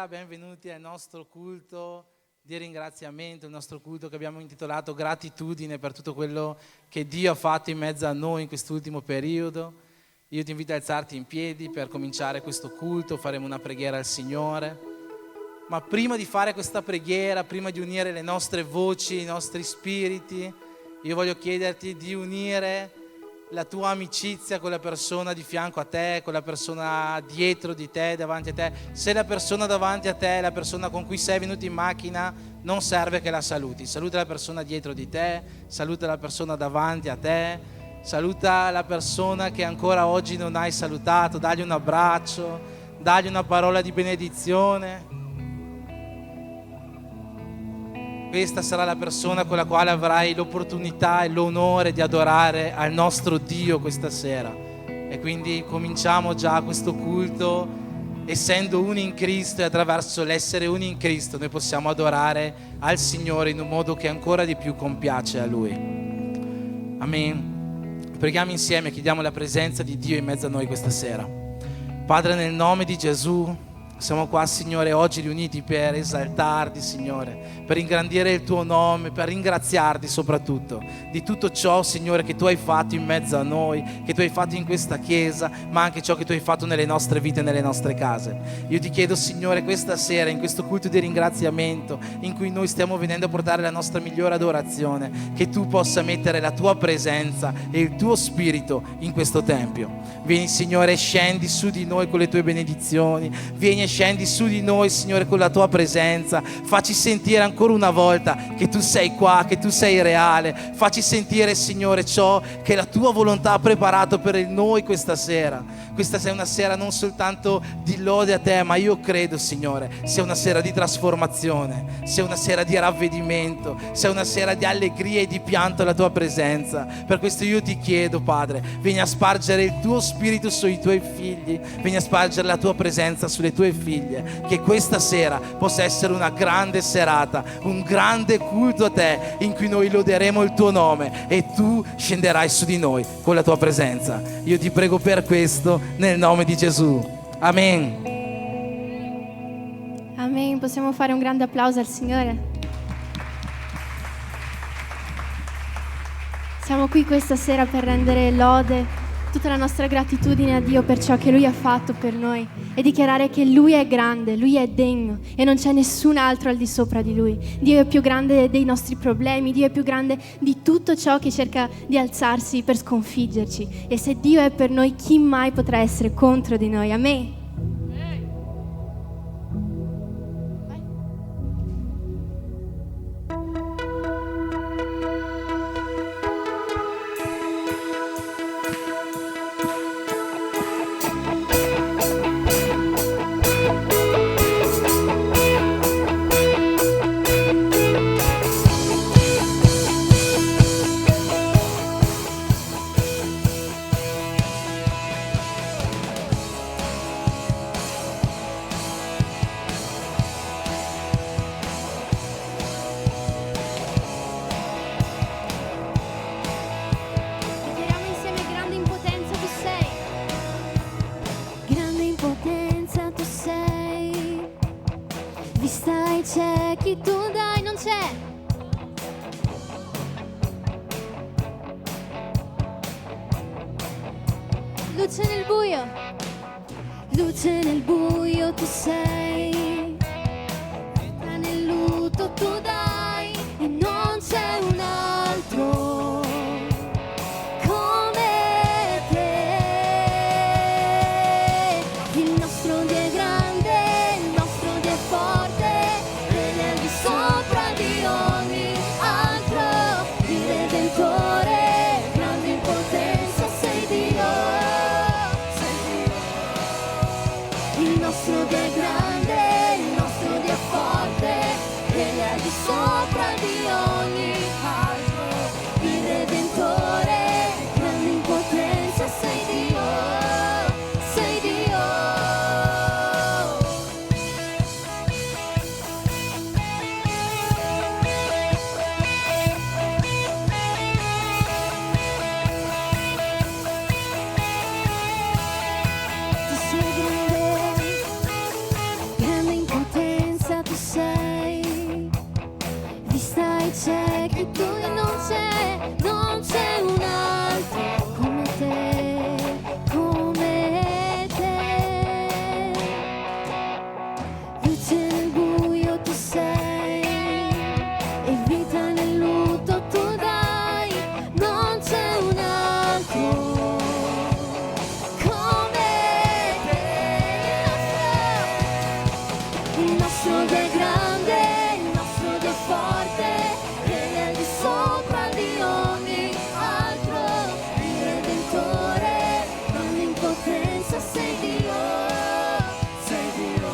Buonasera, benvenuti al nostro culto di ringraziamento, il nostro culto che abbiamo intitolato Gratitudine per tutto quello che Dio ha fatto in mezzo a noi in quest'ultimo periodo. Io ti invito a alzarti in piedi per cominciare questo culto, faremo una preghiera al Signore. Ma prima di fare questa preghiera, prima di unire le nostre voci, i nostri spiriti, io voglio chiederti di unire la tua amicizia con la persona di fianco a te, con la persona dietro di te, davanti a te. Se la persona davanti a te è la persona con cui sei venuto in macchina, non serve che la saluti. Saluta la persona dietro di te, saluta la persona davanti a te, saluta la persona che ancora oggi non hai salutato, dagli un abbraccio, dagli una parola di benedizione. Questa sarà la persona con la quale avrai l'opportunità e l'onore di adorare al nostro Dio questa sera. E quindi cominciamo già questo culto essendo uni in Cristo, e attraverso l'essere uni in Cristo noi possiamo adorare al Signore in un modo che ancora di più compiace a Lui. Amen. Preghiamo insieme, chiediamo la presenza di Dio in mezzo a noi questa sera. Padre, nel nome di Gesù, siamo qua, Signore, oggi riuniti per esaltarti, Signore, per ingrandire il tuo nome, per ringraziarti soprattutto di tutto ciò, Signore, che tu hai fatto in mezzo a noi, che tu hai fatto in questa chiesa, ma anche ciò che tu hai fatto nelle nostre vite e nelle nostre case. Io ti chiedo, Signore, questa sera, in questo culto di ringraziamento, in cui noi stiamo venendo a portare la nostra migliore adorazione, che tu possa mettere la tua presenza e il tuo spirito in questo tempio. Vieni, Signore, scendi su di noi con le tue benedizioni, vieni e scendi su di noi, Signore, con la tua presenza. Facci sentire ancora una volta che tu sei qua, che tu sei reale. Facci sentire, Signore, ciò che la tua volontà ha preparato per noi questa sera. Questa è una sera non soltanto di lode a te, ma io credo, Signore, sia una sera di trasformazione, sia una sera di ravvedimento, sia una sera di allegria e di pianto alla tua presenza. Per questo io ti chiedo, Padre, vieni a spargere il tuo spirito sui tuoi figli, vieni a spargere la tua presenza sulle tue figlie, che questa sera possa essere una grande serata, un grande culto a te, in cui noi loderemo il tuo nome e tu scenderai su di noi con la tua presenza. Io ti prego per questo nel nome di Gesù. Amen. Amen. Possiamo fare un grande applauso al Signore? Siamo qui questa sera per rendere lode, tutta la nostra gratitudine a Dio per ciò che Lui ha fatto per noi e dichiarare che Lui è grande, Lui è degno e non c'è nessun altro al di sopra di Lui. Dio è più grande dei nostri problemi, Dio è più grande di tutto ciò che cerca di alzarsi per sconfiggerci. E se Dio è per noi, chi mai potrà essere contro di noi? Amen. Luce nel buio tu sei, vita nel lutto tu dai, e non c'è un altro come te. Il nostro Dio è grande, il nostro Dio è forte, viene al di sopra di ogni altro, il Redentore, grande in potenza sei Dio. Il nostro Dio è grande, sei, vista i ciechi tu e non c'è un altro come te, come te. Luce nel buio tu sei e vita nel lutto tu dai, non c'è un altro come te. Il nostro Dio è grande, il nostro Dio è forte, Egli è di sopra di ogni altro, il Redentore, l'onnipotenza sei Dio, sei Dio.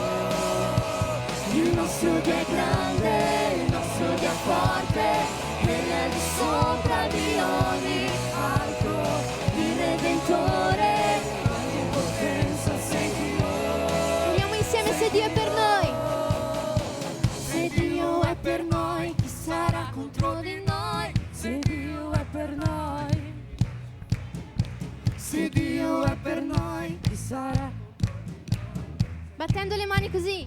Il nostro Dio è grande, il nostro Dio è forte, Egli è di sopra di ogni altro, il Redentore, l'onnipotenza sei Dio. Andiamo insieme se Dio è per noi. Se Dio è per noi, chi sarà contro di noi? Se Dio è per noi, se Dio è per noi, chi sarà? Battendo le mani così.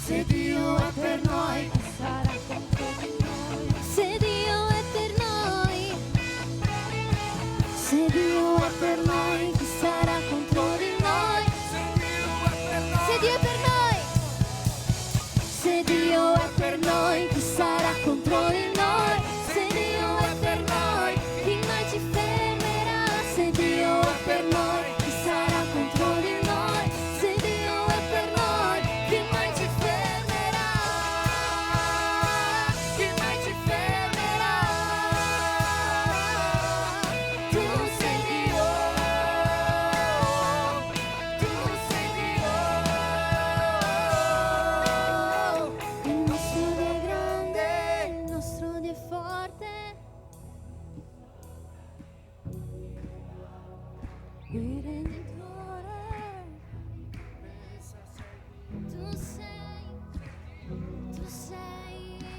Se Dio è per noi, chi sarà contro di noi? Se Dio è per noi, se Dio è per noi, chi sarà contro di noi? Se Dio è per noi. Se Dio è per noi, chi sarà contro di noi? Se Dio è per noi, chi mai ci fermerà? Se Dio è per noi, chi sarà contro di noi? Se Dio è per noi, chi mai ci fermerà? Chi mai ci fermerà? Tu sei Dio, tu sei Dio. Il nostro Dio è grande, il nostro Dio è forte. Il Redentore, tu sei.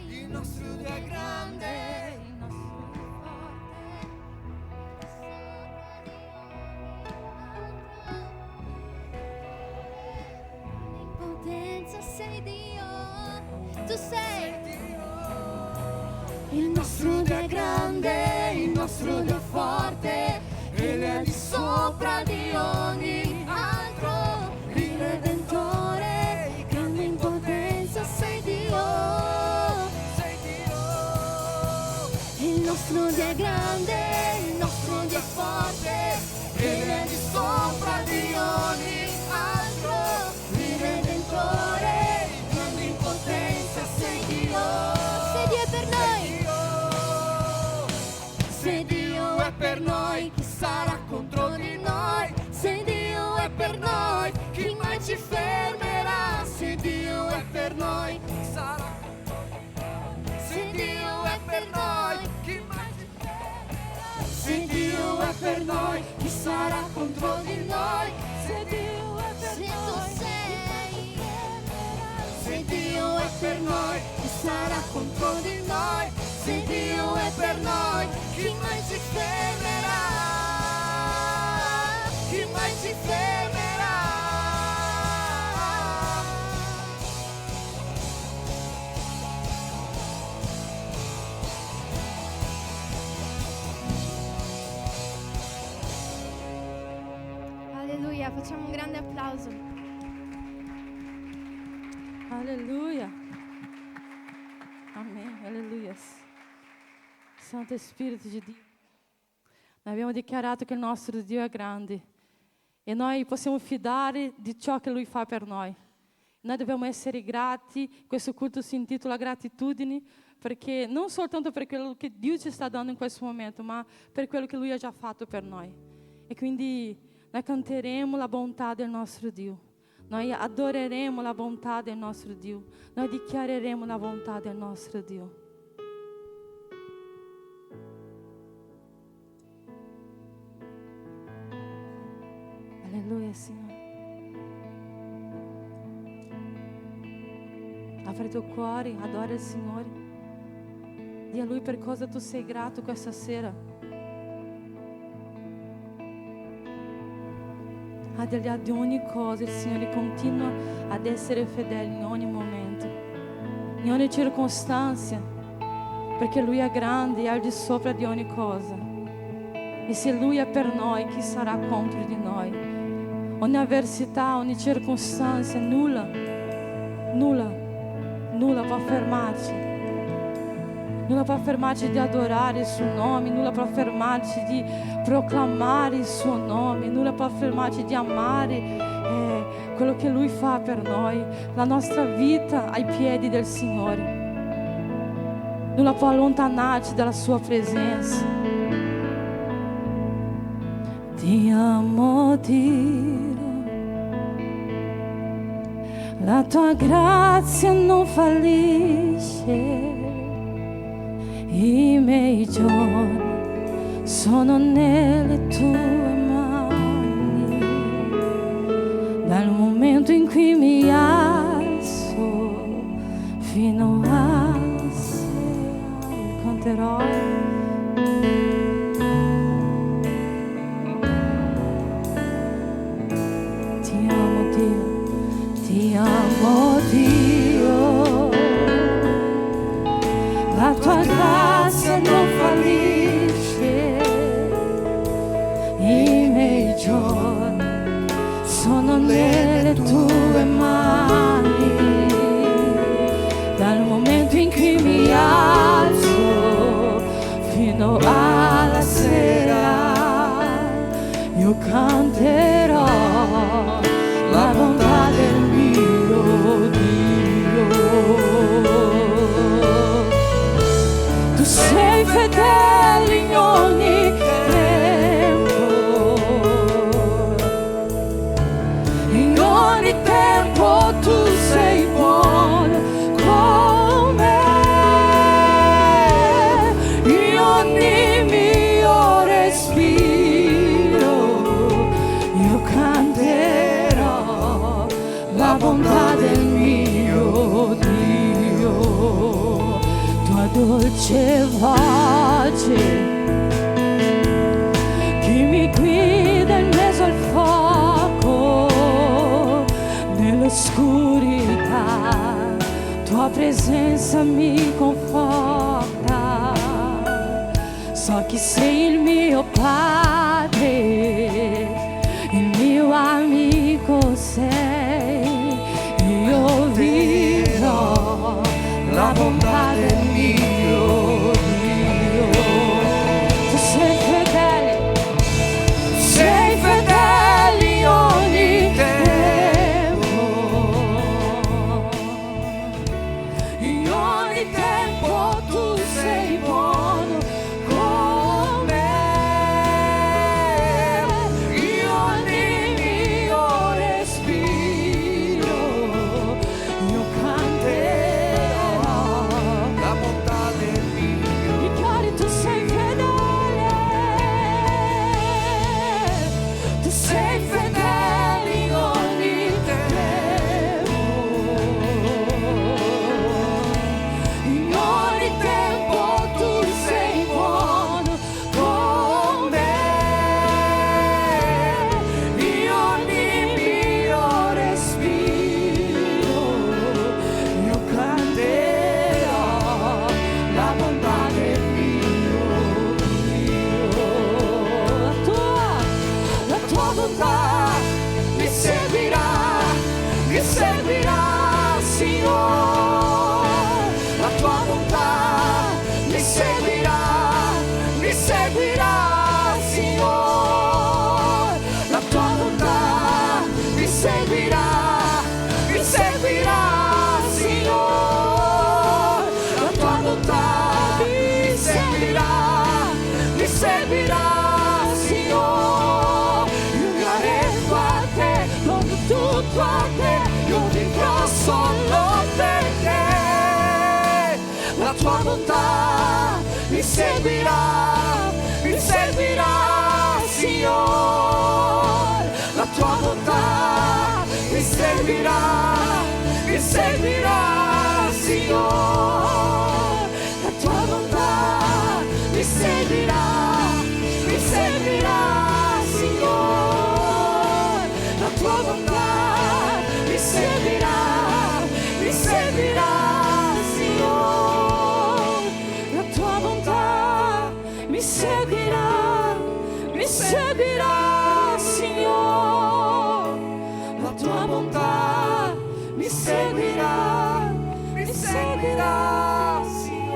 Il nostro Dio è grande, il nostro Dio è forte. Potenza sei Dio, tu sei. Il nostro Dio è grande, il nostro Dio è forte, Egli è di sopra di ogni altro, il Redentore, grande in potenza sei Dio, sei Dio. Il nostro Dio è grande, il nostro Dio è forte, Egli è di sopra di ogni altro, il Redentore, grande in potenza sei Dio. Se Dio è per noi. Se Dio è per noi, chi sarà contro di noi? Se Dio è per noi, chi mai ci fermerà? Se Dio è per noi, chi sarà? Se Dio è per noi, chi mai ci fermerà? Se Dio è per noi, chi sarà contro di noi? Se Dio è per noi, se Dio è per noi, chi sarà contro di noi? Se Dio è per noi, chi mai ci fermerà? Chi mai ci fermerà? Alleluia, facciamo un grande applauso. Aleluia. Amém. Aleluia. Santo Espírito de Dio. Noi abbiamo dichiarato che il nostro Dio è grande e noi possiamo fidare di ciò che Lui fa per noi. Noi dobbiamo essere grati, questo culto si intitola Gratitudine, perché non soltanto per quello che Dio ci sta dando in questo momento, ma per quello che Lui ha già fatto per noi. E quindi noi canteremo la bontà del nostro Dio. Noi adoreremo la bontà del nostro Dio. Noi dichiareremo la bontà del nostro Dio. Alleluia, Signore. Apri il tuo cuore, adora il Signore. Dì a Lui per cosa tu sei grato questa sera. al di là di ogni cosa, il Signore continua ad essere fedele in ogni momento, in ogni circostanza, perché Lui è grande e al di sopra di ogni cosa. E se Lui è per noi, chi sarà contro di noi? Ogni avversità, ogni circostanza, nulla può fermarci. Nulla può fermarci di adorare il suo nome, nulla può fermarci di proclamare il suo nome, nulla può fermarci di amare quello che Lui fa per noi, la nostra vita ai piedi del Signore. Nulla può allontanarci dalla sua presenza. Ti amo, Dio, la tua grazia non fallisce. I miei giorni sono nelle tue mani, dal momento in cui mi alzo fino alla sera canterò. Ti amo, Dio, ti amo, Dio, la tua grazia non fallisce. I miei giorni sono nelle tue mani, dal momento in cui mi alzo fino alla sera io canterò la bontà del mio Dio. Tu sei fedele in ogni tempo, in ogni tempo tu sei buono con me, in ogni mio respiro io canterò la bontà del mio Dio. Tua dolce voce che mi guida in mezzo al fuoco, nell'oscurità tua presenza mi conforta. So che sei il mio Padre, il mio amico sei, io vivrò la bontà del mio Dio. Tu sei fedele in ogni tempo, in ogni tempo tu sei buono con me, in ogni mio respiro io canterò la bontà del mio. Dichiari tu sei fedele, tu sei fedele in ogni tempo, in ogni tempo tu sei buono con me, in ogni mio respiro io canterò la bontà del mio Dio. La tua bontà mi seguirà, Signore. La tua bontà mi seguirà, Signore. La tua bontà mi seguirà, Signore. La tua bontà mi seguirà, Signore. Io mi arrendo a te, do tutto a te, io vivrò solo per te. La tua bontà mi seguirà, Signore. La tua bontà mi seguirà, Signore. La tua bontà mi seguirà, Signore. seguirà, Signore.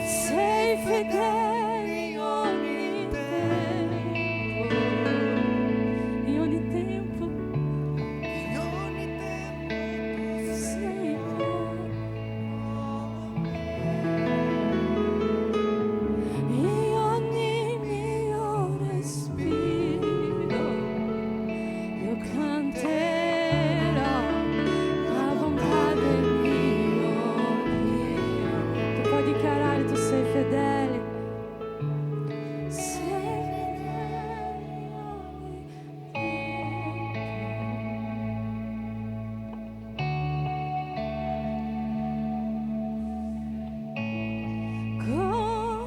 Sei fedele in ogni tempo, in ogni tempo, sei in ogni mio respiro, io canterò la bontà del mio Dio. Tu puoi dichiarare, tu sei fedele. Sei fedele in ogni tempo. Con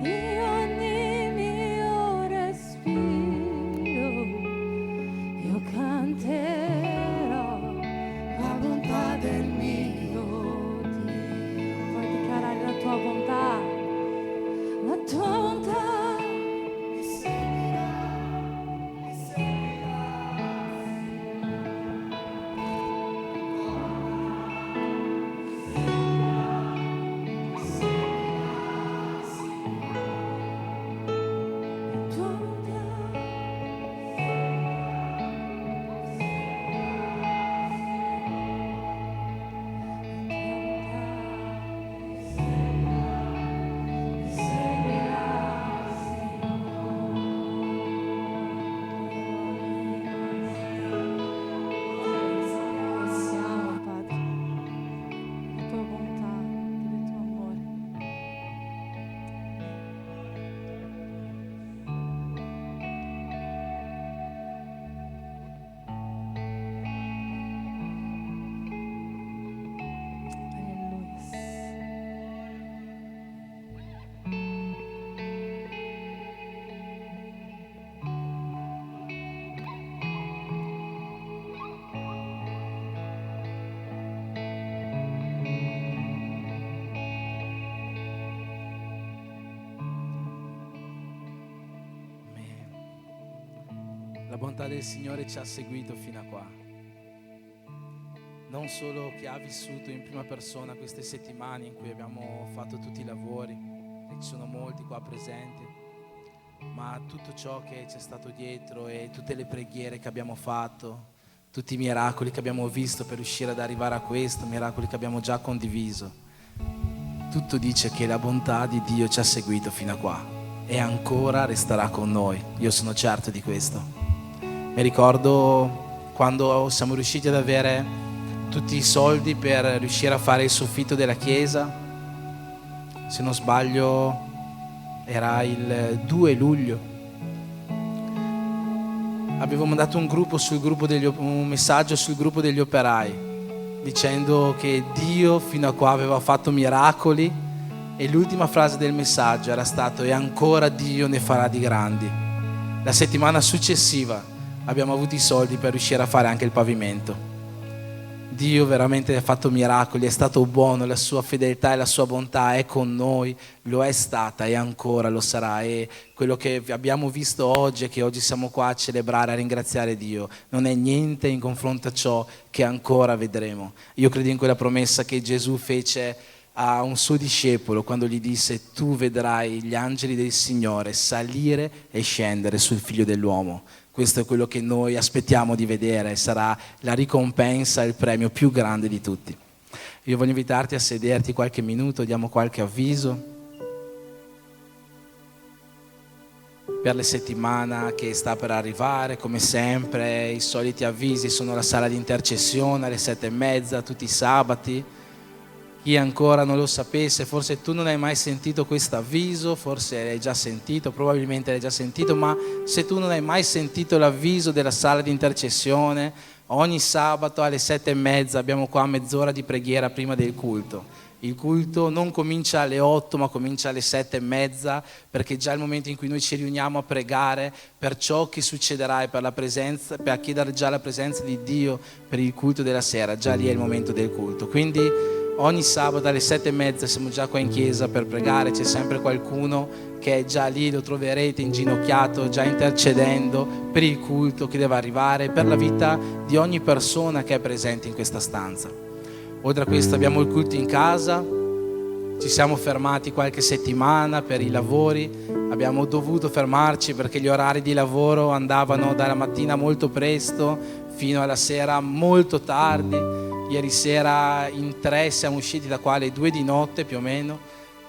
me, in ogni mio respiro, io canterò la bontà del mio Dio. Puoi dichiarare la tua bontà, la tua bontà. Tua bontà. Siamo, Padre, la tua bontà, il tuo amore. Alleluia. La bontà del Signore ci ha seguito fino a qua. Non solo che ha vissuto in prima persona queste settimane in cui abbiamo fatto tutti i lavori, e ci sono molti qua presenti, ma tutto ciò che c'è stato dietro e tutte le preghiere che abbiamo fatto, tutti i miracoli che abbiamo visto per riuscire ad arrivare a questo, miracoli che abbiamo già condiviso. Tutto dice che la bontà di Dio ci ha seguito fino a qua e ancora resterà con noi. Io sono certo di questo. Mi ricordo quando siamo riusciti ad avere tutti i soldi per riuscire a fare il soffitto della chiesa, se non sbaglio era il 2 luglio. Avevo mandato un messaggio sul gruppo degli operai dicendo che Dio fino a qua aveva fatto miracoli e l'ultima frase del messaggio era stato: e ancora Dio ne farà di grandi. La settimana successiva abbiamo avuto i soldi per riuscire a fare anche il pavimento. Dio veramente ha fatto miracoli, è stato buono, la sua fedeltà e la sua bontà è con noi, lo è stata e ancora lo sarà. E quello che abbiamo visto oggi e che oggi siamo qua a celebrare, a ringraziare Dio, non è niente in confronto a ciò che ancora vedremo. Io credo in quella promessa che Gesù fece a un suo discepolo quando gli disse: tu vedrai gli angeli del Signore salire e scendere sul Figlio dell'uomo. Questo è quello che noi aspettiamo di vedere, sarà la ricompensa, il premio più grande di tutti. Io voglio invitarti a sederti qualche minuto, diamo qualche avviso per la settimana che sta per arrivare. Come sempre i soliti avvisi sono la sala di intercessione alle 7:30 tutti i sabati. Chi ancora non lo sapesse, forse tu non hai mai sentito questo avviso, forse l'hai già sentito, probabilmente l'hai già sentito, ma se tu non hai mai sentito l'avviso della sala di intercessione, ogni sabato alle 7:30 abbiamo qua mezz'ora di preghiera prima del culto. Il culto non comincia alle 8 ma comincia alle 7:30, perché già è il momento in cui noi ci riuniamo a pregare per ciò che succederà e per la presenza, per chiedere già la presenza di Dio per il culto della sera. Già lì è il momento del culto, quindi Ogni sabato alle 7:30 siamo già qua in chiesa per pregare, c'è sempre qualcuno che è già lì, lo troverete inginocchiato, già intercedendo per il culto che deve arrivare, per la vita di ogni persona che è presente in questa stanza. Oltre a questo abbiamo il culto in casa, ci siamo fermati qualche settimana per i lavori, abbiamo dovuto fermarci perché gli orari di lavoro andavano dalla mattina molto presto fino alla sera molto tardi. Ieri sera in 3 siamo usciti da qua alle 2 di notte più o meno,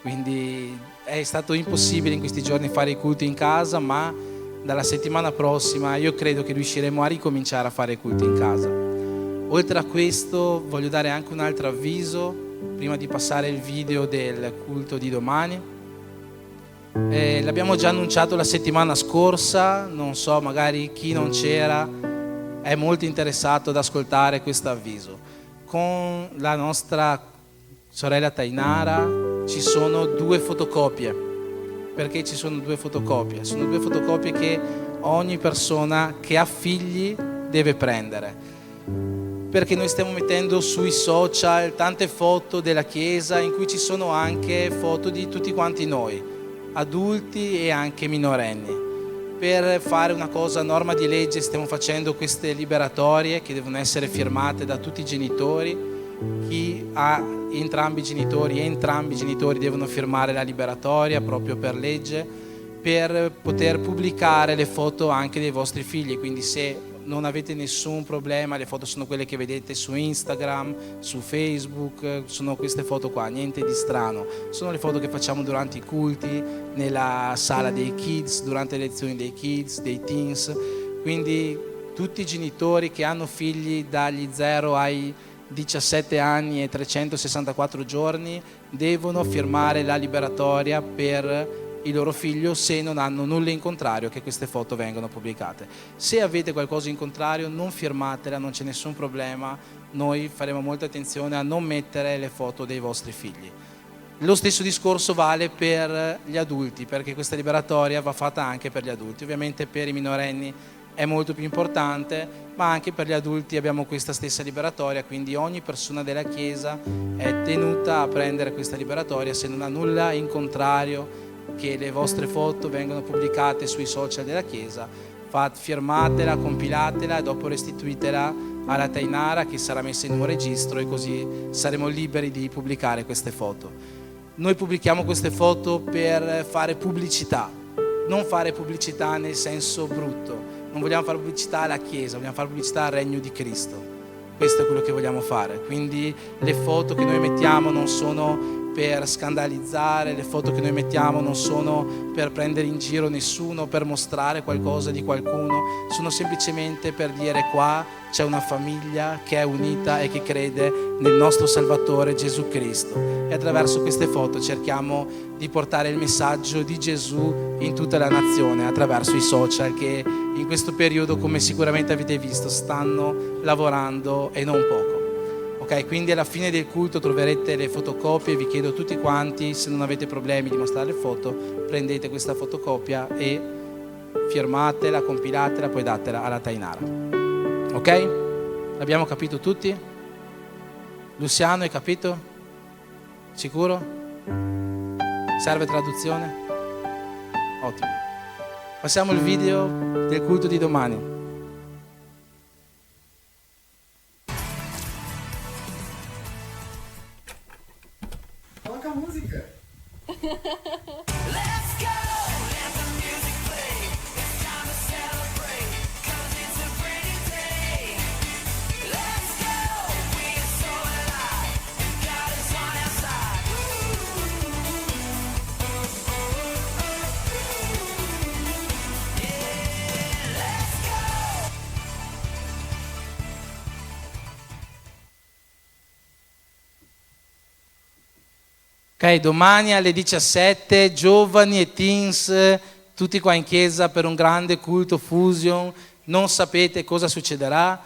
quindi è stato impossibile in questi giorni fare i culti in casa, ma dalla settimana prossima io credo che riusciremo a ricominciare a fare i culti in casa. Oltre a questo voglio dare anche un altro avviso prima di passare il video del culto di domani. L'abbiamo già annunciato la settimana scorsa, non so, magari chi non c'era è molto interessato ad ascoltare questo avviso. Con la nostra sorella Tainara ci sono 2 fotocopie. Perché ci sono 2 fotocopie? Sono 2 fotocopie che ogni persona che ha figli deve prendere. Perché noi stiamo mettendo sui social tante foto della chiesa in cui ci sono anche foto di tutti quanti noi, adulti e anche minorenni. Per fare una cosa a norma di legge stiamo facendo queste liberatorie che devono essere firmate da tutti i genitori. Chi ha entrambi i genitori devono firmare la liberatoria proprio per legge, per poter pubblicare le foto anche dei vostri figli. Quindi se non avete nessun problema, le foto sono quelle che vedete su Instagram, su Facebook, sono queste foto qua, niente di strano. Sono le foto che facciamo durante i culti, nella sala dei kids, durante le lezioni dei kids, dei teens. Quindi tutti i genitori che hanno figli dagli 0 ai 17 anni e 364 giorni devono firmare la liberatoria per il loro figlio se non hanno nulla in contrario che queste foto vengano pubblicate. Se avete qualcosa in contrario non firmatela, non c'è nessun problema, noi faremo molta attenzione a non mettere le foto dei vostri figli. Lo stesso discorso vale per gli adulti, perché questa liberatoria va fatta anche per gli adulti. Ovviamente per i minorenni è molto più importante, ma anche per gli adulti abbiamo questa stessa liberatoria, quindi ogni persona della Chiesa è tenuta a prendere questa liberatoria se non ha nulla in contrario che le vostre foto vengano pubblicate sui social della Chiesa. Firmatela, compilatela e dopo restituitela alla Tainara che sarà messa in un registro e così saremo liberi di pubblicare queste foto. Noi pubblichiamo queste foto per fare pubblicità, non fare pubblicità nel senso brutto. Non vogliamo fare pubblicità alla Chiesa, vogliamo fare pubblicità al Regno di Cristo. Questo è quello che vogliamo fare. Quindi le foto che noi mettiamo non sono per scandalizzare, le foto che noi mettiamo non sono per prendere in giro nessuno, per mostrare qualcosa di qualcuno, sono semplicemente per dire qua c'è una famiglia che è unita e che crede nel nostro Salvatore Gesù Cristo. E attraverso queste foto cerchiamo di portare il messaggio di Gesù in tutta la nazione attraverso i social che in questo periodo, come sicuramente avete visto, stanno lavorando e non poco. Ok, quindi alla fine del culto troverete le fotocopie. Vi chiedo tutti quanti, se non avete problemi di mostrare le foto, prendete questa fotocopia e firmatela, compilatela, poi datela alla Tainara. Ok? L'abbiamo capito tutti? Luciano, hai capito? Sicuro? Serve traduzione? Ottimo. Passiamo al video del culto di domani. Coloca a música. Ok, domani alle 17, giovani e teens, tutti qua in chiesa per un grande culto Fusion. Non sapete cosa succederà?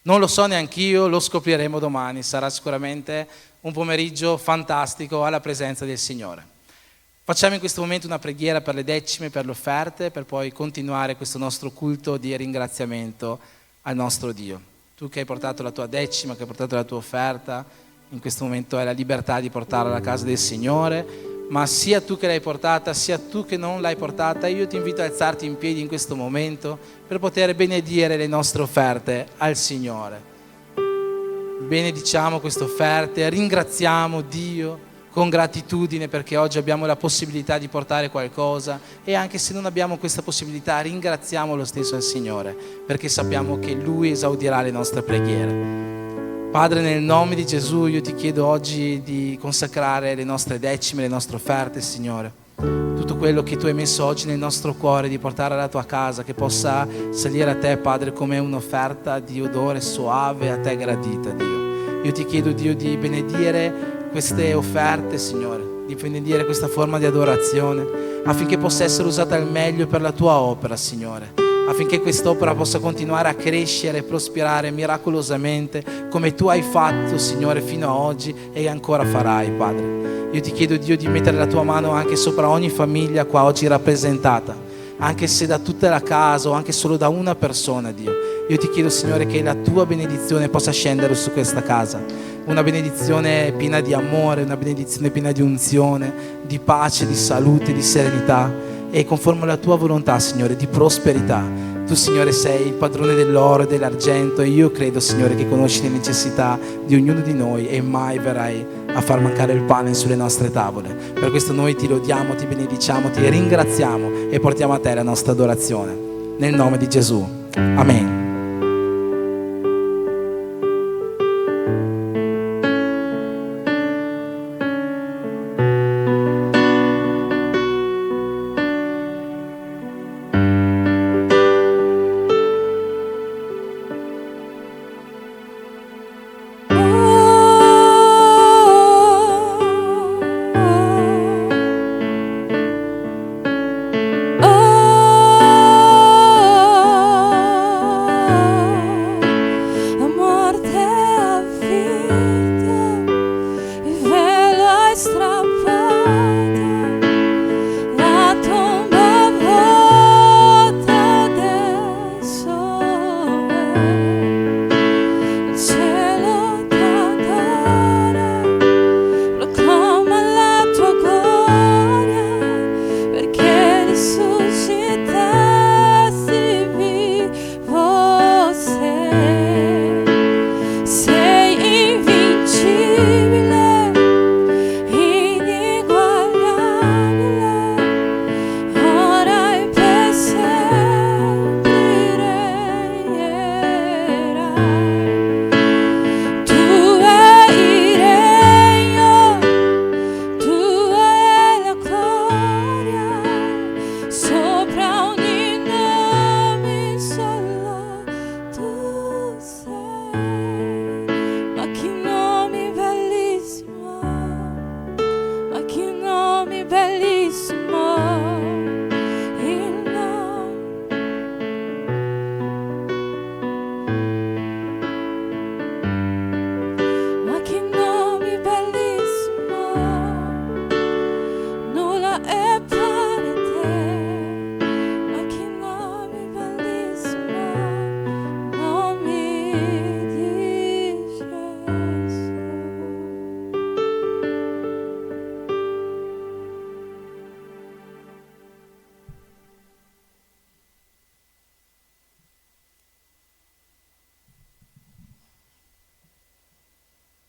Non lo so neanch'io, lo scopriremo domani. Sarà sicuramente un pomeriggio fantastico alla presenza del Signore. Facciamo in questo momento una preghiera per le decime, per le offerte, per poi continuare questo nostro culto di ringraziamento al nostro Dio. Tu che hai portato la tua decima, che hai portato la tua offerta, in questo momento hai la libertà di portarla alla casa del Signore, ma sia tu che l'hai portata, sia tu che non l'hai portata, io ti invito a alzarti in piedi in questo momento per poter benedire le nostre offerte al Signore. Benediciamo queste offerte, ringraziamo Dio con gratitudine perché oggi abbiamo la possibilità di portare qualcosa, e anche se non abbiamo questa possibilità ringraziamo lo stesso il Signore perché sappiamo che Lui esaudirà le nostre preghiere. Padre, nel nome di Gesù io ti chiedo oggi di consacrare le nostre decime, le nostre offerte, Signore. Tutto quello che tu hai messo oggi nel nostro cuore di portare alla tua casa, che possa salire a te, Padre, come un'offerta di odore soave, a te gradita, Dio. Io ti chiedo, Dio, di benedire queste offerte, Signore, di benedire questa forma di adorazione, affinché possa essere usata al meglio per la tua opera, Signore, affinché quest'opera possa continuare a crescere e prosperare miracolosamente come tu hai fatto, Signore, fino a oggi e ancora farai, Padre. Io ti chiedo, Dio, di mettere la tua mano anche sopra ogni famiglia qua oggi rappresentata, anche se da tutta la casa o anche solo da una persona, Dio. Io ti chiedo, Signore, che la tua benedizione possa scendere su questa casa, una benedizione piena di amore, una benedizione piena di unzione, di pace, di salute, di serenità, e conforme alla tua volontà, Signore, di prosperità. Tu, Signore, sei il padrone dell'oro e dell'argento, e io credo, Signore, che conosci le necessità di ognuno di noi e mai verrai a far mancare il pane sulle nostre tavole. Per questo noi ti lodiamo, ti benediciamo, ti ringraziamo e portiamo a te la nostra adorazione. Nel nome di Gesù. Amen.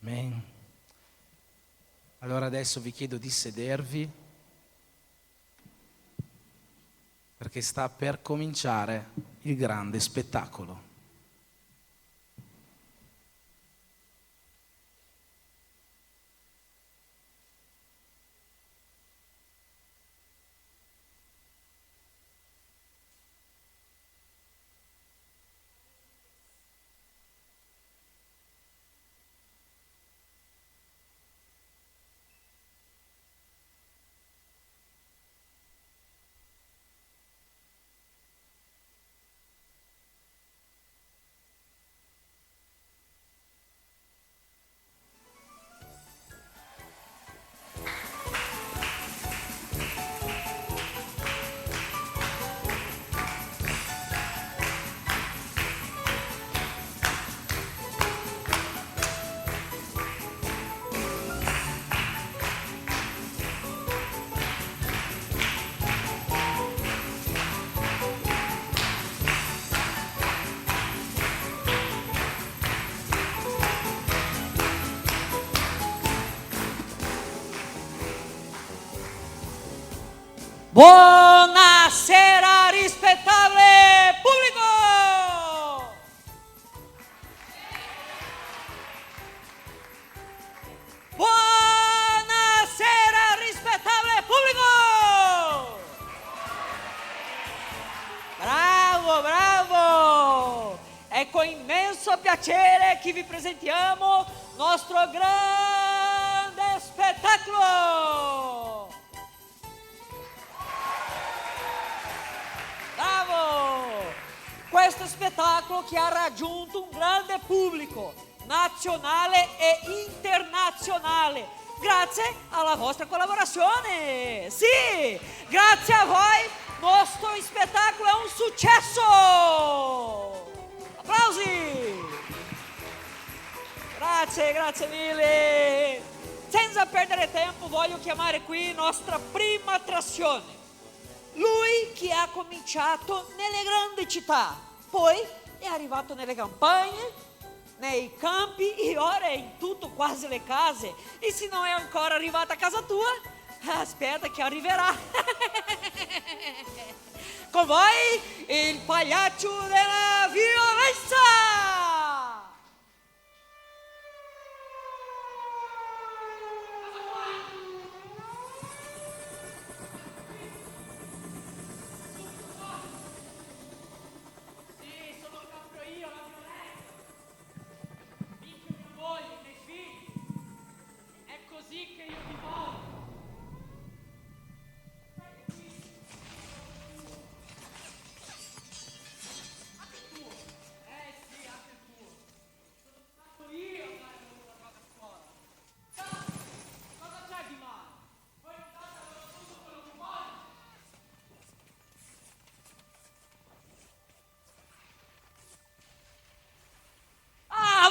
Amen. Allora adesso vi chiedo di sedervi perché sta per cominciare il grande spettacolo. Buonasera, rispettabile pubblico! Buonasera, rispettabile pubblico! Bravo, bravo! È con immenso piacere che vi presentiamo il nostro grande spettacolo! Bravo! Questo spettacolo che ha raggiunto un grande pubblico nazionale e internazionale grazie alla vostra collaborazione. Sì, grazie a voi il nostro spettacolo è un successo. Applausi! Grazie, grazie mille. Senza perdere tempo voglio chiamare qui nostra prima attrazione. Lui che ha cominciato nelle grandi città, poi è arrivato nelle campagne, nei campi e ora è in tutto, quasi le case. E se non è ancora arrivato a casa tua, aspetta che arriverà. Con voi il pagliaccio della violenza!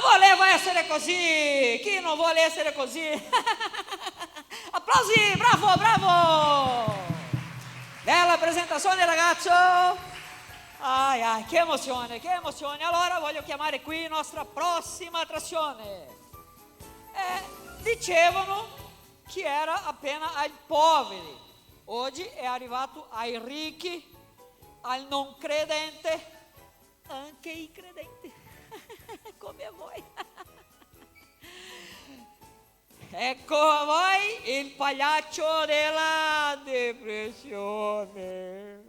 Voleva essere così, chi non vuole essere così? Applausi, bravo, bravo! Bella presentazione ragazzo! Ai ai, che emozione, che emozione! Allora voglio chiamare qui nostra prossima attrazione. Dicevano che era appena ai poveri, oggi è arrivato ai ricchi, al non credente, anche i credenti. Come a voi. Ecco a voi il pagliaccio della depressione.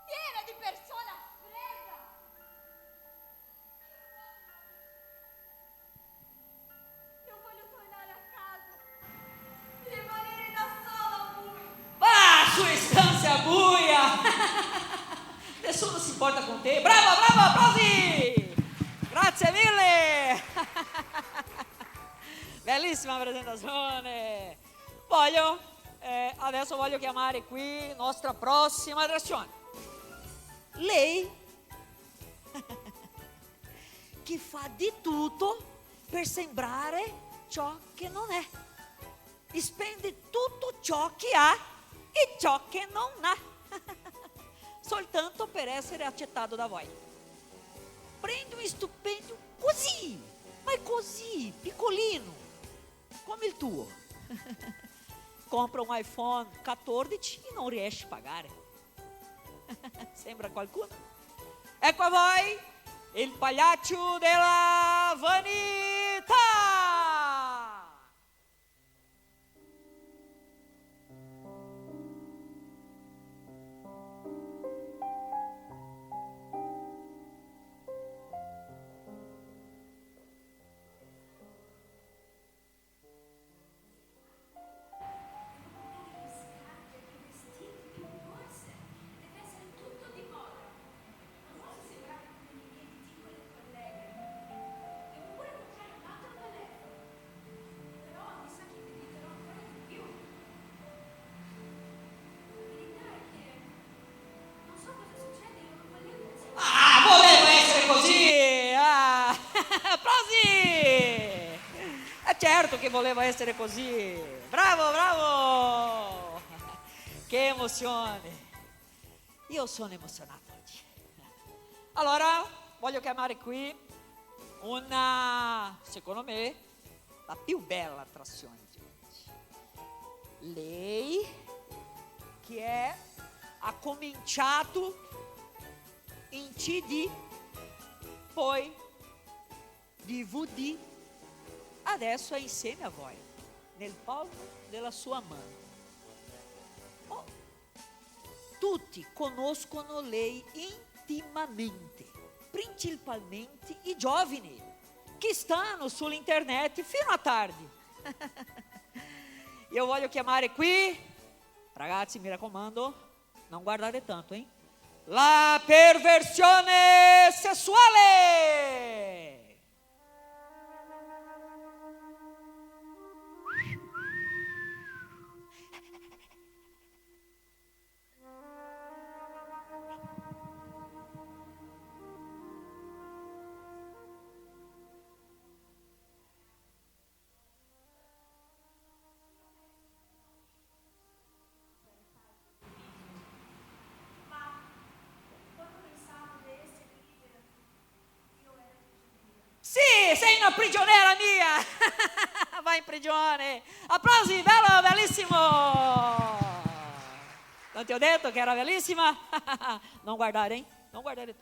Piena di persona fredda. Io voglio tornare a casa, rimanere da sola a buio. Va, sua stanza buia! Nessuno si importa con te. Bravo, bravo, applausi! Grazie mille! Bellissima presentazione! Adesso voglio chiamare qui nostra prossima attrazione. Lei che fa di tutto per sembrare ciò che non è e spende tutto ciò che ha e ciò che non ha soltanto per essere accettato da voi. Prende un stipendio così, ma è così, piccolino, come il tuo. Compra un iPhone 14 e non riesce a pagare. Sembra qualcuno? Ecco a voi il pagliaccio della vanità! certo che voleva essere così. Bravo, bravo! Che emozione! Io sono emozionato oggi. Allora, voglio chiamare qui una, secondo me, la più bella attrazione di oggi. Lei che ha cominciato in CD, poi DVD, adesso è insieme a voi, nel palmo della sua mano. Oh, tutti conoscono lei intimamente, principalmente i giovani che stanno sull'internet fino a tardi. Io voglio chiamare qui, ragazzi, mi raccomando, non guardate tanto, la perversione sessuale. Sì, sei una prigioniera mia. Vai in prigione. Applausi, bello, bellissimo. Non ti ho detto che era bellissima? Non guardare, non guardare.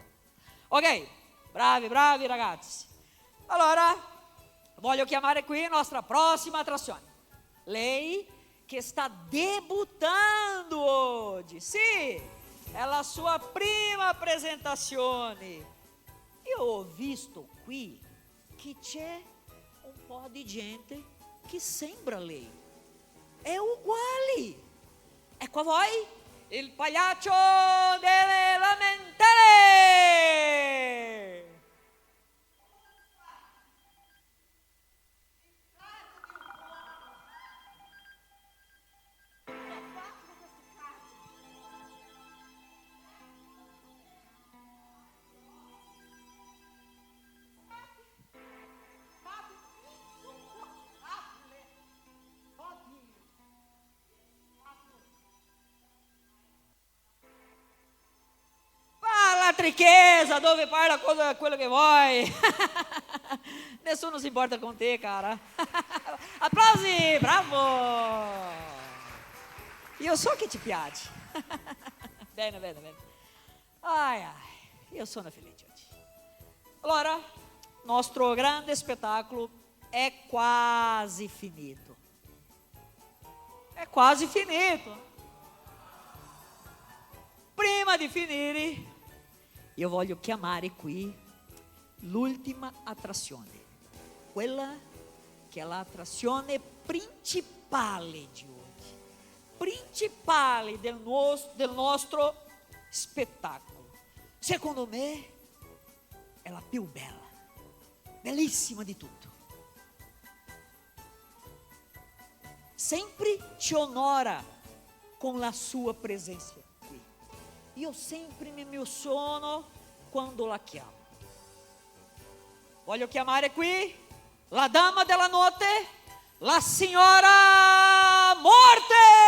Ok, bravi, bravi ragazzi. Allora, voglio chiamare qui la nostra prossima attrazione. Lei che sta debuttando oggi. Sì, è la sua prima presentazione. Io ho visto qui che c'è un po' di gente che sembra lei. È uguale. Ecco a voi il pagliaccio delle lamentele. Chiesa dove parla quello che vuoi. Nessuno si importa con te, cara. Applausi, bravo. Io so che ti piace. Bene, bene, bene. Ai, io sono felice oggi. Allora, nostro grande spettacolo è quasi finito. È quasi finito. Prima di finire, io voglio chiamare qui l'ultima attrazione, quella che è l'attrazione principale di oggi, principale del nostro spettacolo. Secondo me è la più bella, bellissima di tutto. Sempre ci onora con la sua presenza. Io sempre mi emoziono quando la chiamo. Voglio chiamare qui la dama della notte, la signora Morte.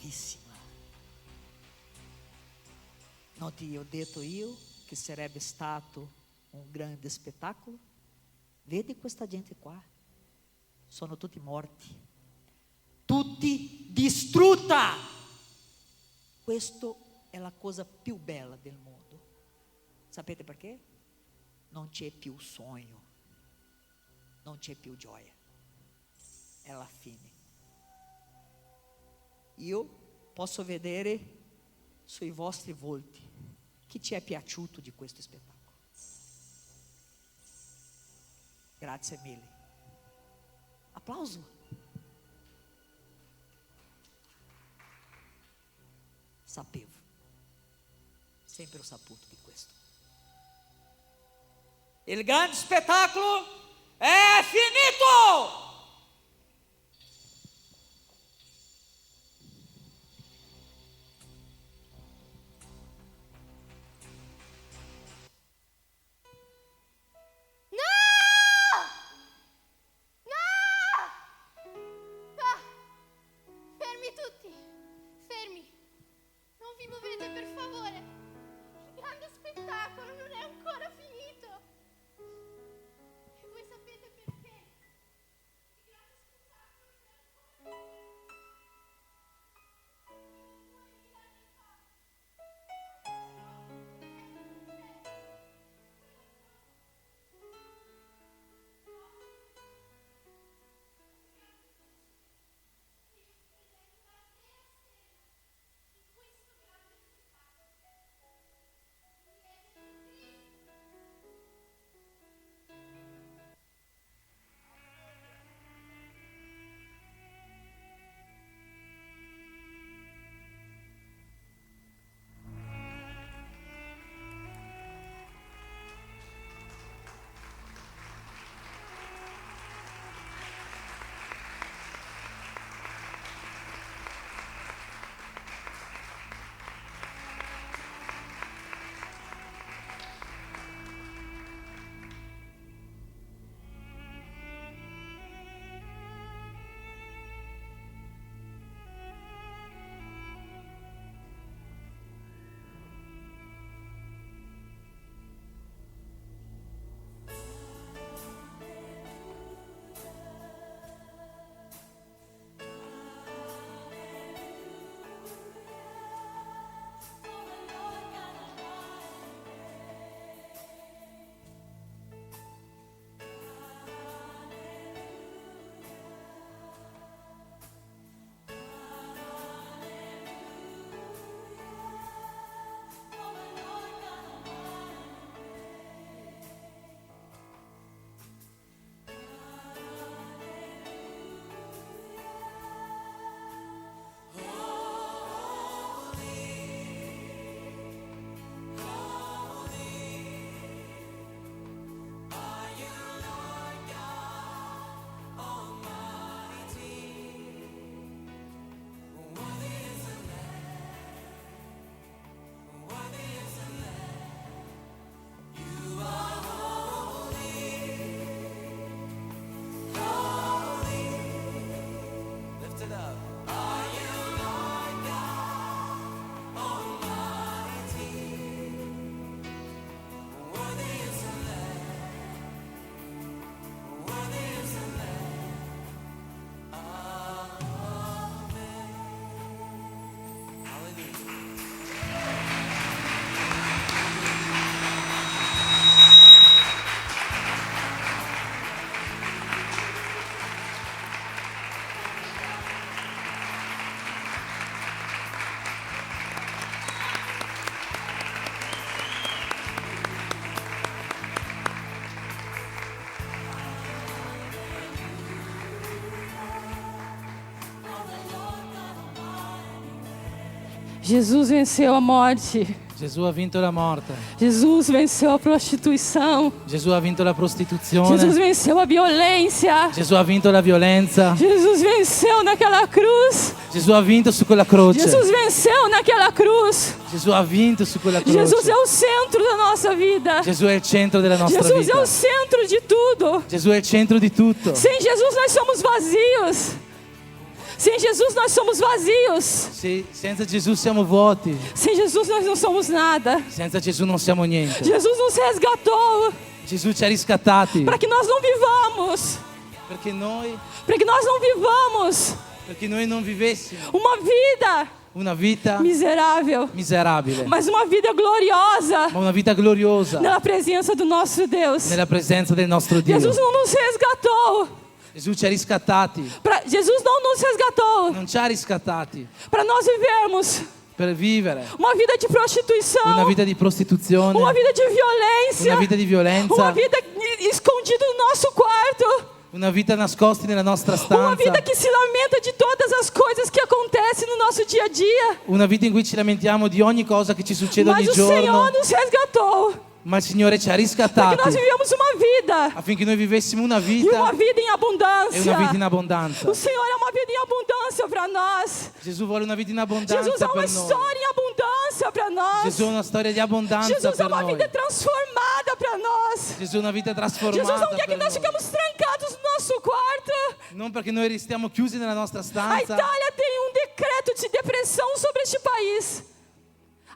bravissima. Non ti ho detto io che sarebbe stato un grande spettacolo? Vedi questa gente qua? Sono tutti morti, tutti distrutta. Questa è la cosa più bella del mondo. Sapete perché? Non c'è più sogno, non c'è più gioia. È la fine. Io posso vedere sui vostri volti che ci è piaciuto di questo spettacolo. Grazie mille. Applauso. Sapevo, sempre ho saputo di questo. Il grande spettacolo è finito! Fermi tutti, fermi. Non vi muovete, per favore. Il grande spettacolo non è ancora finito. E voi sapete perché? Il grande spettacolo non è ancora finito. Jesus venceu a morte. Gesù ha vinto la morte. Jesus venceu a prostituição. Gesù ha vinto la prostituzione. Jesus venceu a violência. Gesù ha vinto la violenza. Jesus venceu naquela cruz. Gesù ha vinto su quella croce. Jesus venceu naquela cruz. Gesù ha vinto su quella croce. Jesus é o centro da nossa vida. Gesù è il centro della nostra Jesus vita. é o centro de tudo. Gesù è il centro di tutto. Sem Jesus nós somos vazios. Sem Jesus nós somos vazios. Senza Gesù siamo vuoti. Sem Jesus nós não somos nada. Senza Gesù non siamo niente. Jesus nos resgatou Gesù ci ha riscattati para que nós não vivamos, perché noi non vivessimo uma vida una vita miserável, miserabile, mas uma vida gloriosa ma una vita gloriosa na presença do nosso Deus. nella presenza del nostro Dio. Jesus não nos resgatou. Gesù ci ha riscattati, Jesus não nos resgatou non ci ha riscattati para nós vivermos per vivere uma vida de prostituição, una vita di prostituzione, uma vida de violência, una vita di violenza, uma vida escondida no nosso quarto, una vita nascosta nella nostra uma stanza, vida que se lamenta de todas as coisas que acontecem no nosso dia a dia. una vita in cui ci lamentiamo di ogni cosa che ci succede Mas ogni o Senhor giorno, nos resgatou ma il Signore ci ha para que riscattati nós vivamos uma vida affinché noi vivessimo una e vita uma vida em e abundância. una vita in abbondanza. O Senhor é uma vida em abundância para nós. Gesù vuole una vita in Jesus abbondanza é uma per noi. história em abundância para nós. Gesù ha una storia di abbondanza Jesus é per uma noi. vida transformada para nós. Gesù ha una vita Jesus trasformata não quer que per nós noi. ficamos trancados no nosso quarto. Non perché noi restiamo chiusi nella nostra A stanza. Itália tem um decreto de depressão sobre este país.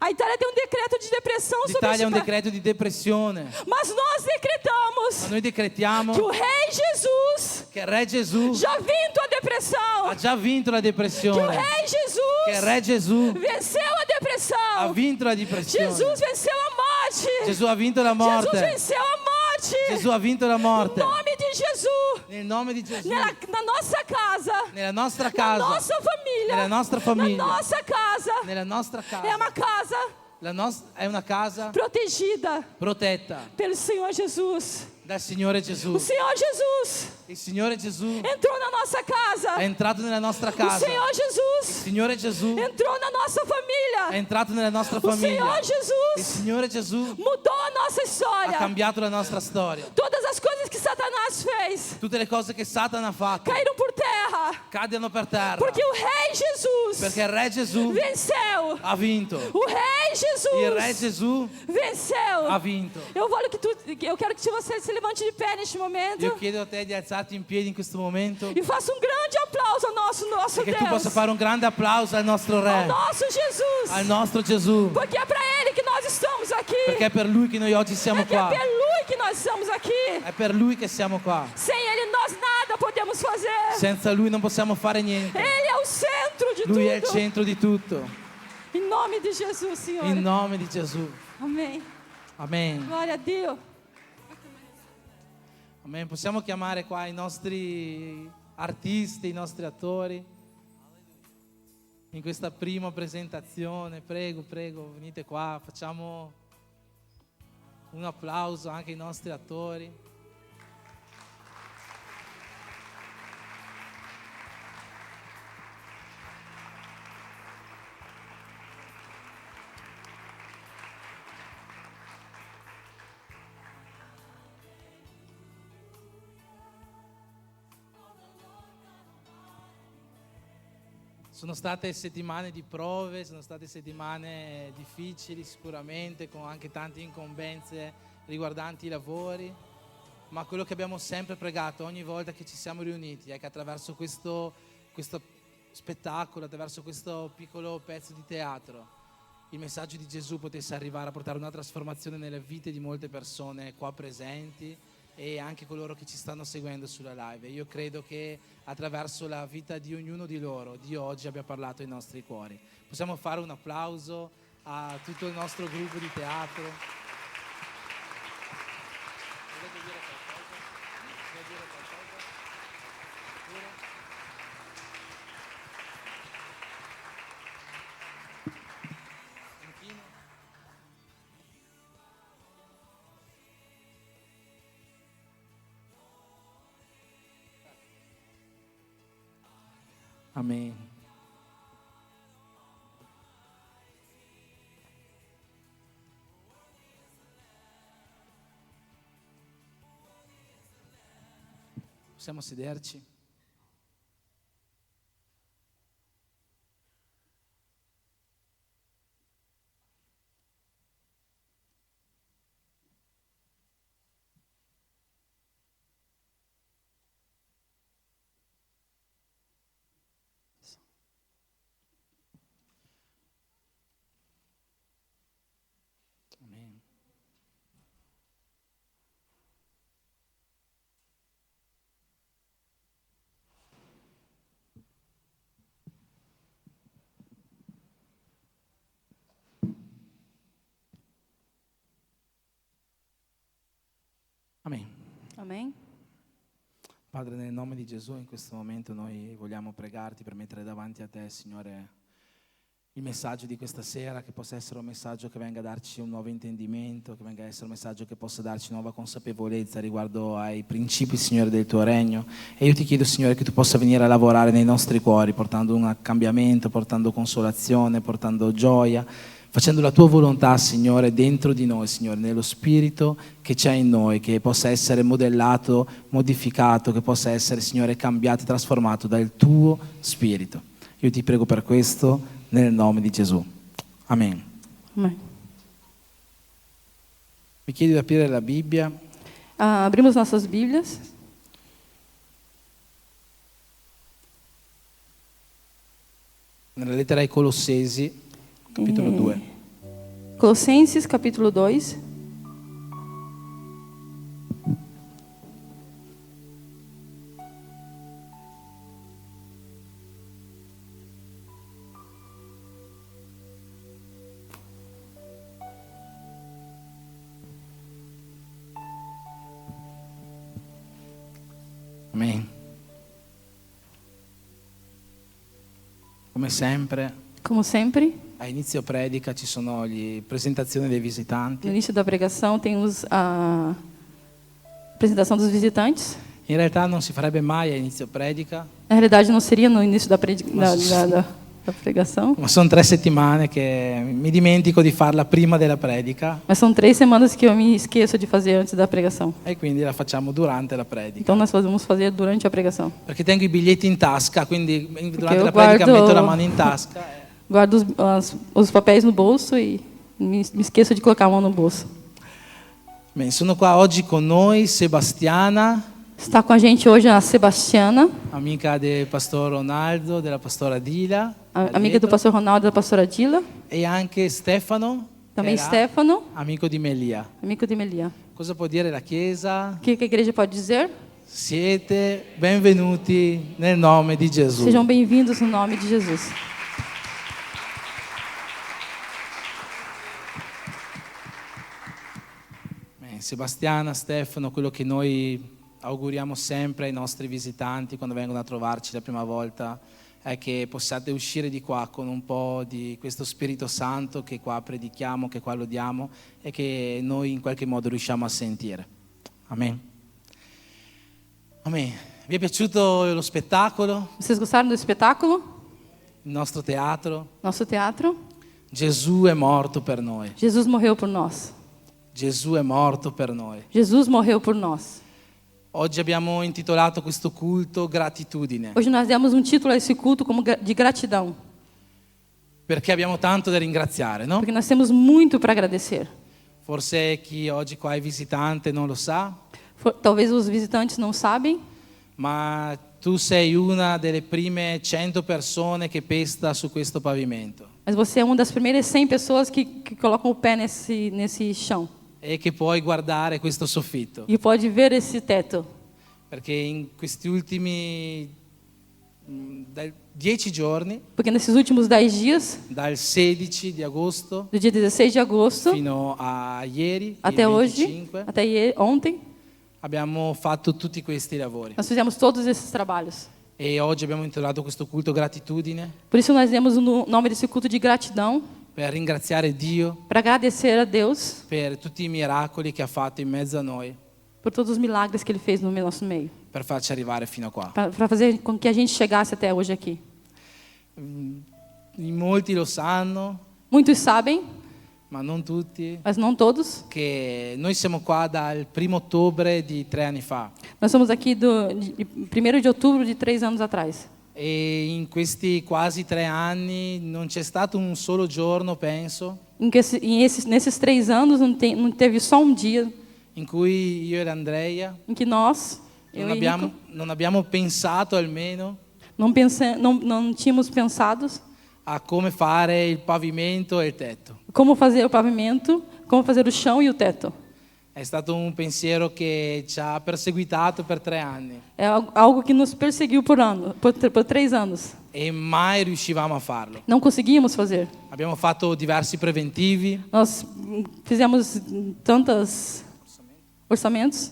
A Itália tem um decreto de depressão sobre L'Italia este è un país. decreto di depressione. Mas nós decretamos Ma noi decretiamo que o Rei Jesus che il Re Gesù já vinto a depressão. ha già vinto la Que o depressione. Rei Che il Jesus Re Gesù venceu a ha depressão. vinto la depressione. Jesus venceu a morte. Gesù ha vinto la Jesus morte. venceu a morte. Gesù ha vinto la Em morte. nome de Jesus. Nel nome di Gesù. Na nossa casa. Nella nostra Na casa. nossa família. Nella nostra famiglia. Na nossa casa. Nella nostra É casa. uma casa È una casa protegida protetta pelo Senhor Jesus. dal Signore Gesù. O Senhor Jesus Il Signore Gesù entrou na nossa casa. è entrato nella nostra O casa. Senhor Il Jesus Signore Gesù entrou na nossa è família. entrato nella nostra O famiglia. Senhor Il Jesus Signore Gesù mudou a nossa ha história. cambiato la nostra storia. Todas as coisas que Satanás fez Tutte le cose che Satana ha fatto caíram por terra. cadono per terra. Porque o Rei Jesus Perché il Re Gesù venceu. ha vinto. O Rei Il Re Jesus Gesù venceu. ha vinto. Eu quero que você se levante de pé neste momento Io chiedo a te di alzarti in piedi in questo momento e faça um grande aplauso ao nosso e che tu possa Deus, fare un grande applauso al nostro ao Re, nosso Jesus, al nostro Gesù, porque é para Ele que nós estamos aqui. perché è per Lui che noi oggi siamo Porque é qua. per Lui que nós estamos aqui. È per Lui che siamo qua. Sem Ele nós nada podemos fazer. Senza Lui non possiamo fare niente. Ele é o centro de Lui è il tudo. centro di tutto. Em nome de Jesus, Senhor. In nome di Gesù. Amém. Amen. Glória a Deus. Amen. Possiamo chiamare qua i nostri artisti, i nostri attori. In questa prima presentazione, prego, prego, venite qua, facciamo un applauso anche ai nostri attori. Sono state settimane di prove, sono state settimane difficili sicuramente, con anche tante incombenze riguardanti i lavori, ma quello che abbiamo sempre pregato ogni volta che ci siamo riuniti è che attraverso questo spettacolo, attraverso questo piccolo pezzo di teatro, il messaggio di Gesù potesse arrivare a portare una trasformazione nelle vite di molte persone qua presenti e anche coloro che ci stanno seguendo sulla live. Io credo che attraverso la vita di ognuno di loro, Dio oggi abbia parlato ai nostri cuori. Possiamo fare un applauso a tutto il nostro gruppo di teatro. Volete dire qualcosa? Volete dire qualcosa? Pure? Infine? Amen. Possiamo sederci? Amém? Padre, nel nome di Gesù, in questo momento noi vogliamo pregarti per mettere davanti a te, Signore, il messaggio di questa sera, che possa essere un messaggio che venga a darci un nuovo intendimento, che venga a essere un messaggio che possa darci nuova consapevolezza riguardo ai principi, Signore, del tuo regno. E io ti chiedo, Signore, che tu possa venire a lavorare nei nostri cuori, portando un cambiamento, portando consolazione, portando gioia, facendo la tua volontà, Signore, dentro di noi, Signore, nello spirito che c'è in noi, che possa essere modellato, modificato, che possa essere, Signore, cambiato e trasformato dal tuo spirito. Io ti prego per questo nel nome di Gesù. Amen. Amém. Mi chiedi di aprire la Bibbia Abrimos nossas Bíblias. nella lettera ai Colossesi, capitolo 2. Colossenses, capítulo 2. Amen. Come sempre, Como sempre, a inizio predica ci sono le presentazioni dei no visitanti. início da pregação temos a apresentação dos visitantes. In realtà non si farebbe mai a inizio predica, Na realidade, não seria no início da pregação, ma sono 3 settimane che mi dimentico di farla prima della predica mas são 3 semanas que eu me esqueço de fazer antes da pregação. e quindi la facciamo durante la predica. Então, nós vamos fazer durante a pregação. Perché tengo i biglietti in tasca, quindi durante io la predica guardo- metto la mano in tasca. Guardo os papéis no bolso e me esqueço de colocar a mão no bolso. Bene, sono qua oggi con noi Sebastiana, Está com a gente hoje a Sebastiana, amica del pastor Ronaldo, della pastora Dila, amiga do pastor Ronaldo e da pastora Dila. e anche Stefano, Também che era Stefano, amico di Melia. amigo de Melia. Cosa può dire la Chiesa? O que a igreja pode dizer? Siete benvenuti nel nome di Gesù. Sejam bem-vindos no nome de Jesus. Sebastiana, Stefano, quello che noi auguriamo sempre ai nostri visitanti quando vengono a trovarci la prima volta è che possiate uscire di qua con un po' di questo Spirito Santo che qua predichiamo, che qua lodiamo e che noi in qualche modo riusciamo a sentire. Amen. Amen. Vi è piaciuto lo spettacolo, Vocês gostaram do espetáculo? il nostro teatro? Nosso teatro? Gesù è morto per noi. Jesus morreu por nós. Gesù è morto per noi. Jesus morreu por nós. Oggi abbiamo intitolato questo culto Gratitudine, Hoje nós demos um título a esse culto como de gratidão, perché abbiamo tanto da ringraziare, no? porque nós temos muito para agradecer. Forse chi oggi qua è visitante non lo sa, Talvez os visitantes não sabem, ma tu sei una delle prime 100 persone che pesta su questo pavimento mas você é uma das primeiras 100 pessoas que colocam o pé nesse chão e che puoi guardare questo soffitto, e pode ver esse teto. perché in questi ultimi 10 giorni, Porque nesses últimos 10 dias, dal 16 di agosto do dia 16 de agosto fino a ieri, até il hoje, 25, ontem, abbiamo fatto tutti questi lavori. nós fizemos todos esses trabalhos. E oggi abbiamo intitolato questo culto Gratitudine Por isso nós demos o nome desse culto de gratidão, per ringraziare Dio para agradecer a Deus per tutti i miracoli che ha fatto in mezzo a noi por todos os milagres que Ele fez no nosso meio, per farci arrivare fino a qua. para fazer com que a gente chegasse até hoje aqui. In molti lo sanno, Muitos sabem, ma non tutti, mas não todos. che noi siamo qua dal 1 ottobre di 3 anni fa Nós somos aqui de 1º de outubro de 3 anos atrás. e in questi quasi 3 anni non c'è stato un solo giorno, penso, Nesses 3 anos não teve só um dia in cui io e Andrea em que nós, eu e Nico, non abbiamo pensato almeno não tínhamos pensado a come fare il pavimento e il tetto. como fazer o pavimento, como fazer o chão e o teto. È stato un pensiero che ci ha perseguitato per 3 anni É algo que nos perseguiu por 3 anos. e mai riuscivamo a farlo. Não conseguimos fazer. Abbiamo fatto diversi preventivi, Nós fizemos tantos orçamentos,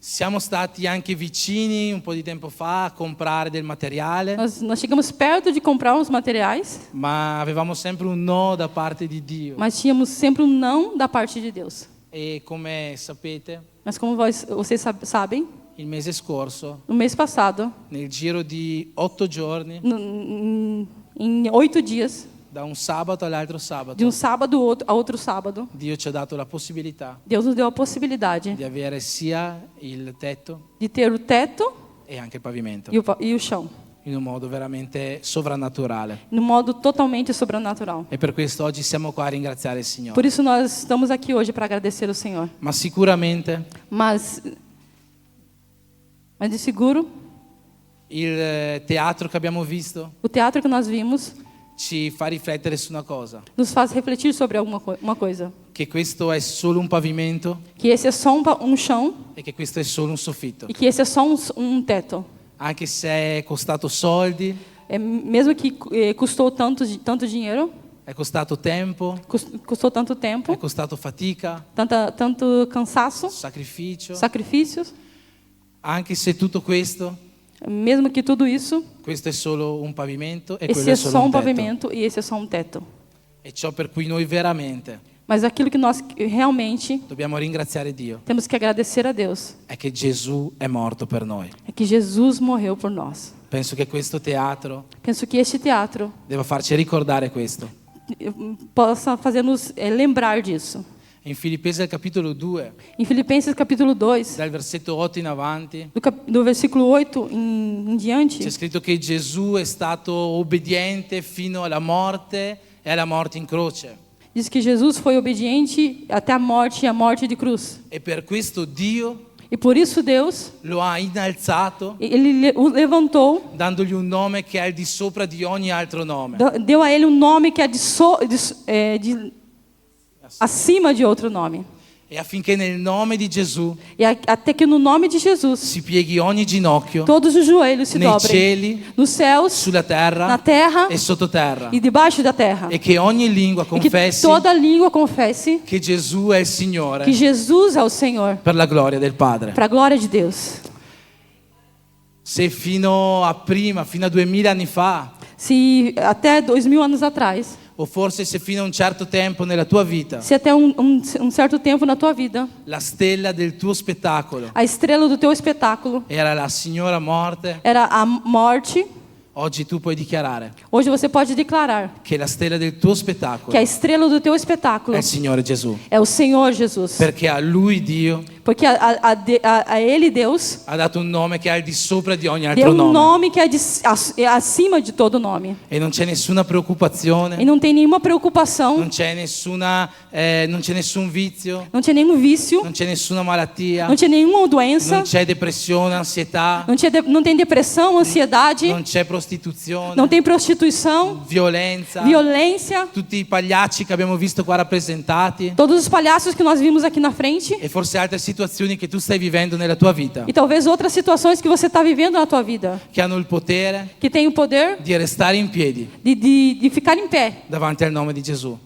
Siamo stati anche vicini un po' di tempo fa a comprare del materiale, Nós chegamos perto de comprar uns materiais, ma avevamo sempre un no da parte di Dio. mas tínhamos sempre um não da parte de Deus. E come sapete, Mas como vocês sabem, il mese scorso, no mês passado, nel giro di 8 giorni, em 8 dias, da un sabato all'altro de sabato, sábado a outro sábado, Dio ci ha dato la possibilità Deus nos deu a possibilidade di avere sia il tetto de ter o teto e anche il pavimento, e o chão, in un modo veramente sovrannaturale. no modo totalmente sobrenatural. E per questo oggi siamo qua a ringraziare il Signore. Por isso nós estamos aqui hoje para agradecer ao Senhor. Ma sicuramente Mas de seguro, il teatro che abbiamo visto o teatro que nós vimos ci fa riflettere su una cosa, nos faz refletir sobre uma coisa. che questo è solo un pavimento Que esse é só um chão e che questo è solo un soffitto. e que esse é só um teto. Anche se è costato soldi, Mesmo que custou tanto dinheiro, è costato tempo, custou tanto tempo, è costato fatica, tanto cansaço, sacrificio, sacrifícios, anche se tutto questo, mesmo que tudo isso, questo è solo un pavimento e quello esse è é solo só un um tetto. pavimento e esse é só um teto. E ciò per cui noi veramente Mas aquilo que nós realmente dobbiamo ringraziare Dio temos que agradecer a Deus è che Gesù è morto per noi. é que Jesus morreu por nós. Penso che questo teatro Penso que este teatro deve farci ricordare questo. possa fazer-nos lembrar disso. In Filippesi al capitolo 2, Em Filipenses capítulo 2, dal versetto 8 in avanti, do versículo 8 em diante, c'è scritto che Gesù è stato obbediente fino alla morte e alla morte in croce. diz que Jesus foi obediente até a morte e a morte de cruz. E per questo Dio E por isso Deus, lo ha innalzato ele o levantou, dandogli un nome che è al di sopra di ogni altro nome. deu a ele um nome que é acima de outro nome. E affinché nel nome di Gesù E até que no nome de Jesus, si pieghi ogni ginocchio todos os joelhos se nei dobrem cieli, nos céus, sulla terra na terra e sottoterra. e debaixo da terra. E che ogni lingua E que confessi toda língua confesse che Gesù è il Signore que Jesus é o Senhor, per la gloria del Padre. para a glória de Deus. Se fino a 2000 anni fa, Se até 2000 anos atrás, o forse se fino a un certo tempo nella tua vita, se até um certo tempo na tua vida, la stella del tuo spettacolo a estrela do teu espetáculo era la signora morte, era a morte, oggi tu puoi dichiarare hoje você pode declarar che la stella del tuo que spettacolo a estrela do teu è espetáculo il Signore Gesù. é o Senhor Jesus. Perché a Lui Dio Porque a Ele, Deus, ha dato un nome che è al di sopra di ogni deu altro um nome. nome que é acima de todo nome. E non c'è nessuna preoccupazione, E não tem nenhuma preocupação, non c'è nessun vizio, não tinha nenhum vício, non c'è nessuna malattia, não tinha nenhuma doença, non c'è depressione, ansietà, não tem depressão, ansiedade, non c'è prostituzione, não tem prostituição, violenza, violência. tutti i pagliacci che abbiamo visto qua rappresentati Todos os palhaços que nós vimos aqui na frente e forse altre situazioni che tu stai vivendo nella tua vita, e talvez outras situações que você está vivendo na tua vida, che hanno il potere que tem o poder di restare in piedi de ficar em pé, davanti al nome di Gesù.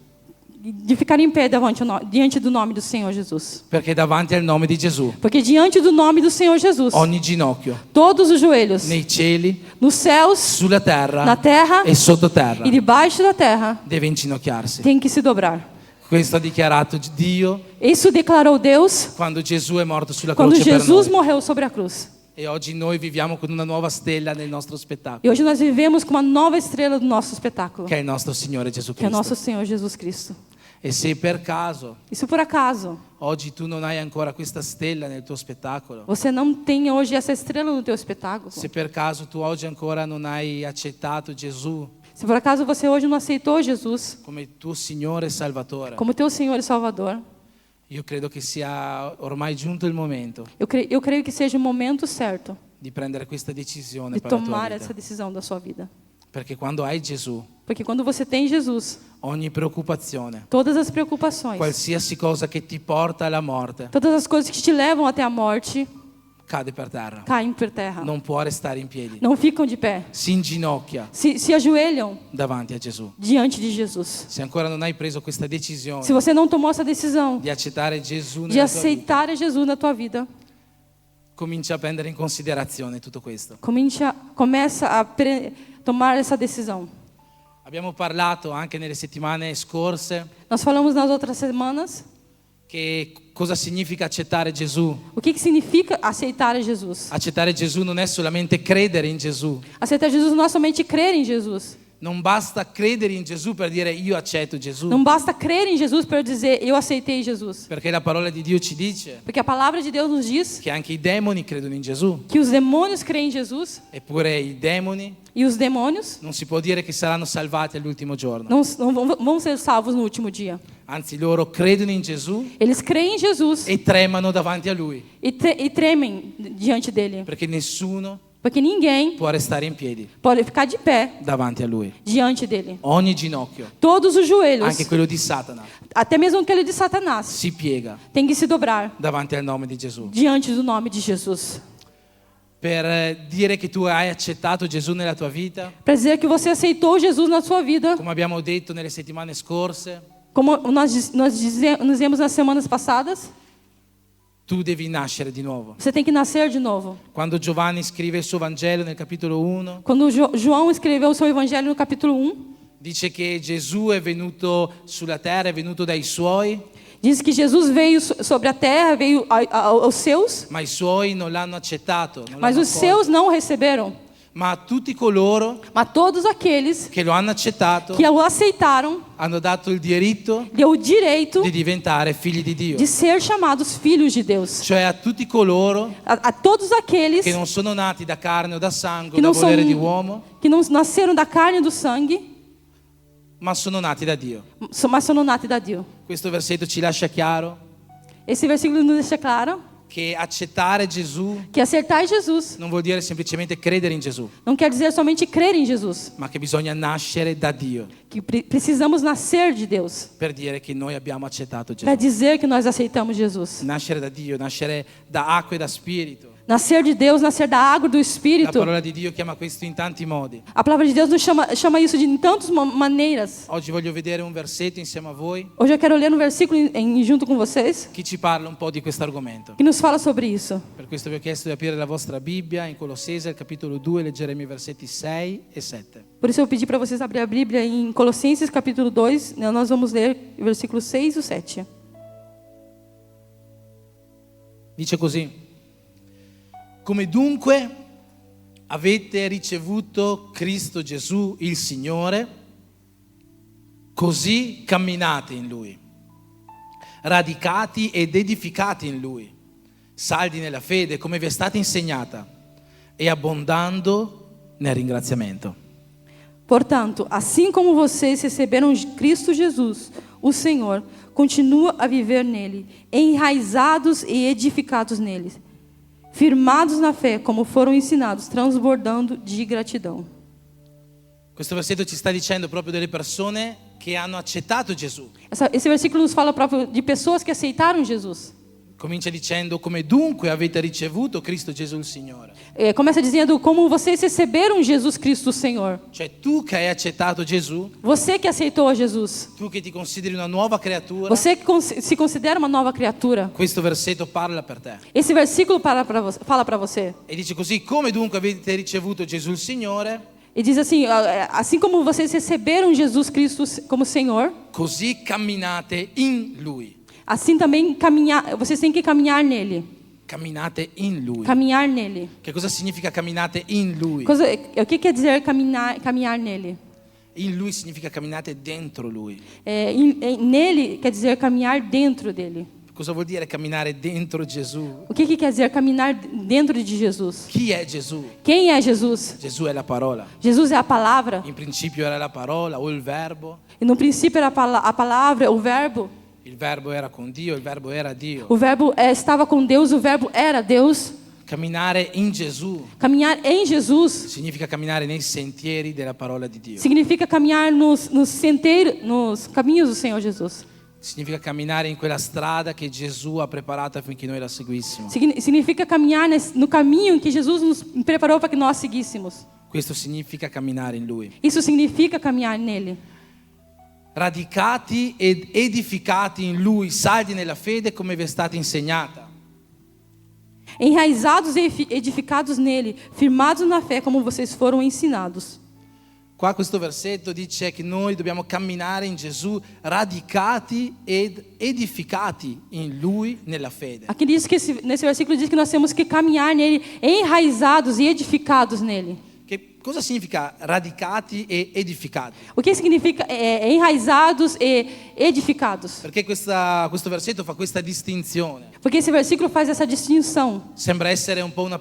de ficar em pé diante do nome do Senhor Jesus. Perché davanti al nome di Gesù Porque diante do nome do Senhor Jesus, ogni ginocchio todos os joelhos, nei cieli, nos céus, sulla terra na terra e sottoterra e debaixo da terra, deve inginocchiarsi. tem que se dobrar. Questo ha dichiarato Dio Isso declarou Deus quando Gesù è morto sulla quando croce per Jesus noi. morreu sobre a cruz. E oggi noi viviamo con una nuova stella nel nostro spettacolo, E hoje nós vivemos com uma nova estrela do nosso espetáculo, che è il nostro Signore Gesù que é Cristo. nosso Senhor Jesus Cristo. E se per caso E se por acaso oggi tu non hai ancora questa stella nel tuo spettacolo, você não tem hoje essa estrela no teu espetáculo, se per caso tu oggi ancora non hai accettato Gesù se por acaso você hoje não aceitou Jesus come tuo Signore e Salvatore, como teu Senhor e Salvador, io credo che sia ormai giunto il momento eu creio que seja o momento certo di prendere questa decisione de per la tua tomar vita. essa decisão da sua vida. Perché quando hai Gesù, Porque quando você tem Jesus, ogni preoccupazione, todas as preocupações, qualsiasi cosa che ti porta alla morte, todas as coisas que te levam até a morte, cade per terra. caem por terra. Non può restare in piedi. Não ficam de pé. Si inginocchia Se ajoelham davanti a Gesù. diante de Jesus. Se ancora non hai preso questa Se decisione você não tomou essa decisão di accettare Gesù de nella tua vita, aceitar a Jesus na tua vida, comincia a prendere in considerazione tutto questo. Começa a tomar essa decisão. Abbiamo parlato anche nelle settimane scorse Nós falamos nas outras semanas che cosa significa accettare Gesù. o que significa aceitar Jesus. Accettare Gesù non è solamente credere in Gesù. Aceitar Jesus não é somente crer em Jesus. Non basta credere in Gesù per dire io accetto Gesù. Não basta crer em Jesus para dizer eu aceitei Jesus. Perché la parola di Dio ci dice Porque a palavra de Deus nos diz che anche i demoni credono in Gesù. que os demônios creem em Jesus Eppure i demoni e os demônios non si può dire che saranno salvati all'ultimo giorno. não vão ser salvos no último dia. Anzi, loro credono in Gesù Eles creem em Jesus e tremano davanti a Lui. e tremem diante dele. Perché nessuno Porque ninguém può restare in piedi pode ficar de pé davanti a Lui. diante dele. Ogni ginocchio, Todos os joelhos, anche quello di Satana, até mesmo aquele de Satanás, si piega tem que se dobrar davanti al nome di Gesù. diante do nome de Jesus. Per dire che tu hai accettato Gesù nella tua vita, Para dizer que você aceitou Jesus na sua vida, come abbiamo detto nelle settimane scorse, como nós dizemos nas semanas passadas, tu devi nascere di nuovo. você tem que nascer de novo. Quando Giovanni scrive il suo Vangelo nel capitolo 1, Quando João escreveu o seu evangelho no capítulo 1, dice che Gesù è venuto sulla terra, è venuto dai suoi, diz que Jesus veio sobre a terra, veio aos seus, ma i suoi non l'hanno accettato, non mas l'hanno os seus não o receberam. ma a tutti coloro Mas todos aqueles che lo hanno accettato que o aceitaram, hanno dato il diritto deu o direito di diventare figli di Dio. de ser chamados filhos de Deus. Cioè a tutti coloro A todos aqueles che non sono nati da carne o da sangue o que da não, volere di uomo, que não nasceram da carne e do sangue, ma sono nati da Dio. mas são nati da Dio. Questo versetto ci lascia chiaro Esse versículo nos deixa claro che accettare Gesù que aceitar Jesus non vuol dire semplicemente credere in Gesù, não quer dizer somente crer em Jesus, ma che bisogna nascere da Dio que precisamos nascer de Deus per dire che noi abbiamo accettato para Gesù. dizer que nós aceitamos Jesus. Nascere da Dio, nascere da acqua e da spirito. Nascer de Deus, nascer da água e do La Espírito. parola di Dio chiama questo in tanti modi. A palavra de Deus nos chama isso de tantas maneiras. Oggi voglio vedere un versetto insieme a voi Hoje eu quero ler um versículo junto com vocês che ci parla un po' di questo argomento. que nos fala sobre isso. Per questo vi ho chiesto di aprire la vostra Bibbia in Colossesi al capitolo 2 e leggeremo i versetti 6 e 7. Por isso eu pedi para vocês abrir a Bíblia em Colossenses capítulo 2, nós vamos ler versículos 6 e 7. Dice così: come dunque avete ricevuto Cristo Gesù il Signore, così camminate in Lui, radicati ed edificati in Lui, saldi nella fede come vi è stata insegnata e abbondando nel ringraziamento. Portanto, assim como vocês receberam Cristo Jesus, o Senhor, continua a viver nele, enraizados e edificados nele, firmados na fé, como foram ensinados, transbordando de gratidão. Questo versetto ci sta dicendo proprio delle persone che hanno accettato Gesù. Esse versículo nos fala próprio de pessoas que aceitaram Jesus. Comincia dicendo come dunque avete ricevuto Cristo Gesù il Signore. Começa dizendo como vocês receberam Jesus Cristo, o Senhor. Cioè tu che hai accettato Gesù, Você que aceitou a Jesus. tu che ti consideri una nuova creatura, Você que se considera uma nova criatura. questo versetto parla per te. Esse versículo fala para você. E dice così, come dunque avete ricevuto Gesù il Signore, E diz assim, assim como vocês receberam Jesus Cristo como Senhor, così camminate in Lui. assim também vocês têm que caminhar nele. Camminate in Lui. Caminhar nele. Che cosa significa camminate in Lui? O que quer dizer caminhar nele? In Lui significa camminate dentro Lui. Nele quer dizer caminhar dentro dele. Cosa vuol dire camminare dentro Gesù? O que quer dizer caminhar dentro de Jesus? Chi è Gesù? Quem é Jesus? Gesù è la parola. Jesus é a palavra. In principio era la parola o il verbo. E no princípio era a palavra, o verbo. Il verbo era con Dio, il verbo era Dio. O verbo estava com Deus, o verbo era Deus. Camminare in Gesù Caminhar em Jesus significa camminare nei sentieri della parola di Dio. significa caminhar nos caminhos do Senhor Jesus. Significa camminare in quella strada che Gesù ha preparato affinché noi la seguissimo. Significa caminhar no caminho que Jesus nos preparou para que nós seguíssemos. Questo significa camminare in Lui. Isso significa caminhar nele. Radicati ed edificati in Lui, saldi nella fede come vi è stata insegnata. enraizados e edificados nele, firmados na fé como vocês foram ensinados. Qua questo versetto dice che noi dobbiamo camminare in Gesù radicati ed edificati in Lui nella fede. Aqui diz que nesse versículo diz que nós temos que caminhar nele, enraizados e edificados nele. Che cosa significa radicati e edificati? O que significa enraizados e edificados? Perché questo versetto fa questa distinzione. Porque esse versículo faz essa distinção. Sembra essere un po' una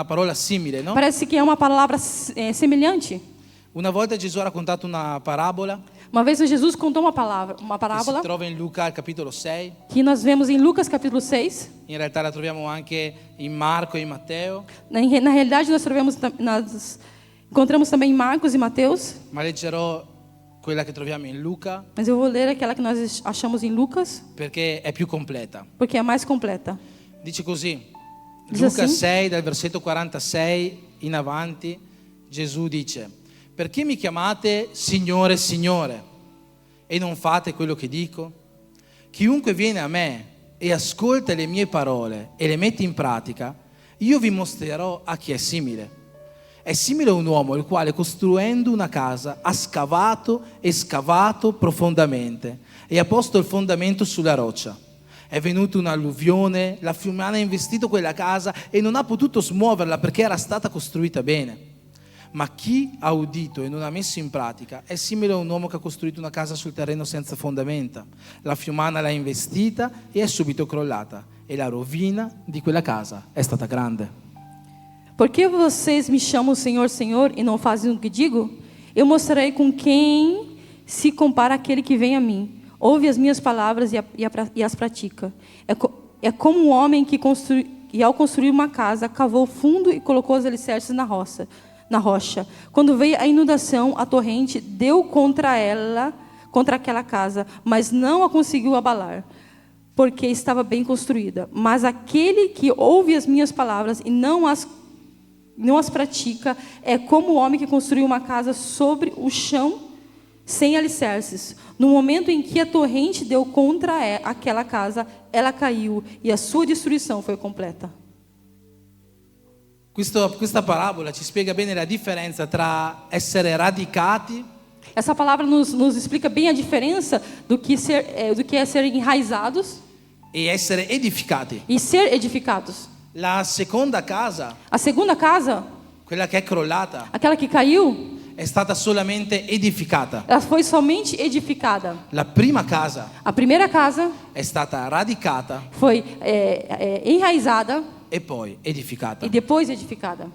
parola simile, no? Parece que é uma palavra semelhante. Una volta Gesù ha raccontato una parabola Uma vez Jesus contou uma che si parábola trova in Luca al capitolo 6. que nós vemos em Lucas capítulo 6. In realtà la troviamo anche in Marco e in Matteo, Na realidade nós encontramos também em Marcos e Mateus, ma leggerò quella che troviamo in Luca mas eu vou ler aquela que nós achamos em Lucas, perché è più completa. porque é mais completa. Dice così, Dice Luca assim? 6 dal versetto 46 in avanti, Gesù dice: perché mi chiamate Signore, Signore e non fate quello che dico? Chiunque viene a me e ascolta le mie parole e le mette in pratica, io vi mostrerò a chi è simile. È simile a un uomo il quale, costruendo una casa, ha scavato e scavato profondamente e ha posto il fondamento sulla roccia. È venuta un'alluvione, la fiumana ha investito quella casa e non ha potuto smuoverla perché era stata costruita bene. Ma chi ha udito e non ha messo in pratica è simile a un uomo che ha costruito una casa sul terreno senza fondamenta. La fiumana l'ha investita e è subito crollata e la rovina di quella casa è stata grande. Por que vocês me chamam Senhor, Senhor e não fazem o que digo? Eu mostrarei com quem se compara aquele que vem a mim. Ouve as minhas palavras e as pratica. É como um homem que ao construir uma casa, cavou fundo e colocou os alicerces na rocha. Quando veio a inundação, a torrente deu contra aquela casa, mas não a conseguiu abalar, porque estava bem construída. Mas aquele que ouve as minhas palavras e não as pratica é como o homem que construiu uma casa sobre o chão sem alicerces. No momento em que a torrente deu contra aquela casa, ela caiu e a sua destruição foi completa. Questa parabola ci spiega bene la differenza tra essere radicati Essa palavra nos explica bem a diferença do que é ser enraizados e essere edificati. e ser edificados. La seconda casa, A segunda casa, quella che è crollata, aquela que caiu, è stata solamente edificata. ela foi somente edificada. La prima casa A primeira casa è stata radicata foi enraizada e poi edificata. e depois edificada.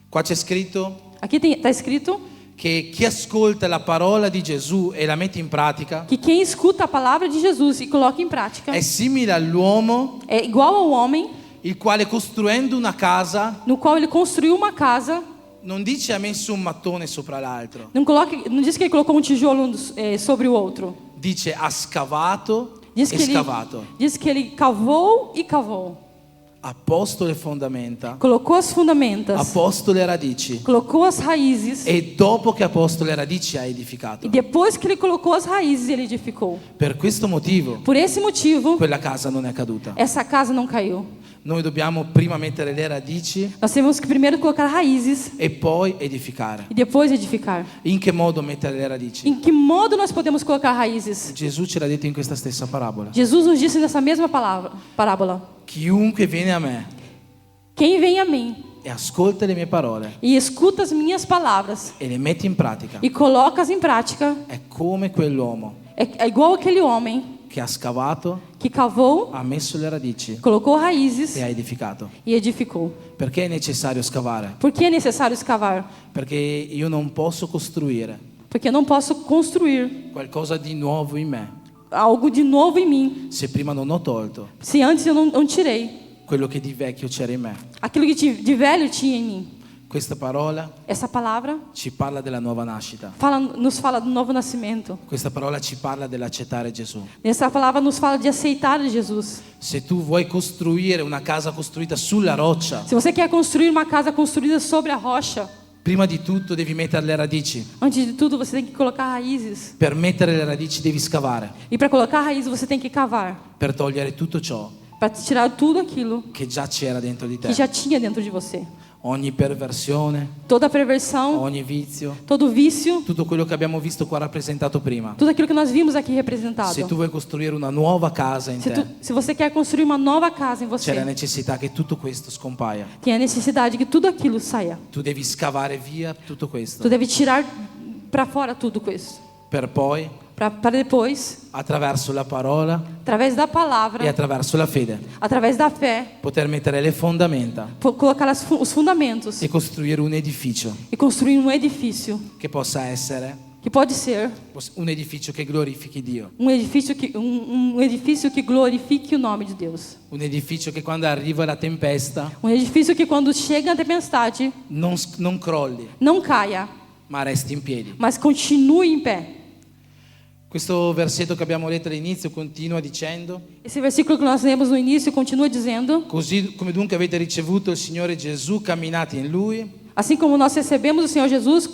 Qua c'è scritto Aqui está escrito che chi ascolta la parola di Gesù e la mette in pratica que quem escuta a palavra de Jesus e coloca em prática è simile all'uomo é igual ao homem il quale, costruendo una casa, no qual ele construiu uma casa. non dice ha messo un mattone sopra l'altro, Não diz que ele colocou um tijolo sobre o outro. dice ha scavato Diz e que, scavato, diz que ele cavou e cavou. ha posto le fondamenta, Colocou as ha fundamentas. posto le radici Colocou as raízes. e dopo che ha posto le radici ha E edificato. depois que ele colocou as raízes, ele edificou. Per questo motivo Por esse motivo, quella casa non è caduta. essa casa não caiu. Noi dobbiamo prima mettere le radici Nós temos que primeiro colocar raízes e poi edificare. e depois edificar. In che modo mettere le radici? Em que modo nós podemos colocar raízes? Gesù ce l'ha detto in questa stessa parabola. Jesus nos disse nessa mesma parábola: Chiunque viene a me quem vem a mim e ascolta le mie parole e escuta as minhas palavras e le mette in pratica e coloca-as em prática, è come quell'uomo é igual aquele homem che ha scavato, que cavou, ha messo le radici colocou raízes e ha edificato. e edificou. Perché è necessario scavare? Por que é necessário escavar? Perché io non posso costruire Porque eu não posso construir qualcosa di nuovo in me algo de novo em mim se prima non ho tolto se antes eu não tirei quello che di vecchio c'era in me. aquilo que de velho tinha em mim. Questa parola Essa palavra ci parla della nuova nascita. nos fala do novo nascimento. Questa parola ci parla dell'accettare Gesù. Essa palavra nos fala de aceitar Jesus. Se tu vuoi costruire una casa costruita sulla roccia, Se você quer construir uma casa construída sobre a rocha, prima di tutto devi mettere le radici. antes de tudo você tem que colocar raízes. Per mettere le radici devi scavare, E para colocar raízes você tem que cavar. per togliere tutto ciò para tirar tudo aquilo che già c'era dentro di que te. já tinha dentro de você. Ogni perversione, Toda perversão, ogni vizio, todo vício, tutto quello che abbiamo visto qua rappresentato prima. tudo aquilo que nós vimos aqui representado. Se tu vuoi costruire una nuova casa in te, Se você quer construir uma nova casa em c'è la você, necessità che tutto questo scompaia. tem a necessidade que tudo aquilo saia. Tu devi scavare via tutto Tu questo deve tirar para fora tudo isso. per poi, Para depois, attraverso la parola através da e palavra, attraverso la fede, através da fé, poter mettere le fondamenta colocar os fundamentos e costruire un edificio e construir um edifício che possa essere que pode ser un edificio che glorifichi Dio. um edifício que glorifique o nome de Deus. Un edificio che quando arriva la tempesta Um edifício que quando chega a tempestade non crolli, não caia, ma resti in piedi. mas continue em pé. Questo versetto che abbiamo letto all'inizio continua dicendo: Esse versículo que nós lemos no início continua dizendo: così come dunque avete ricevuto il Signore Gesù, camminate in Lui, assim como nós recebemos o Senhor Jesus,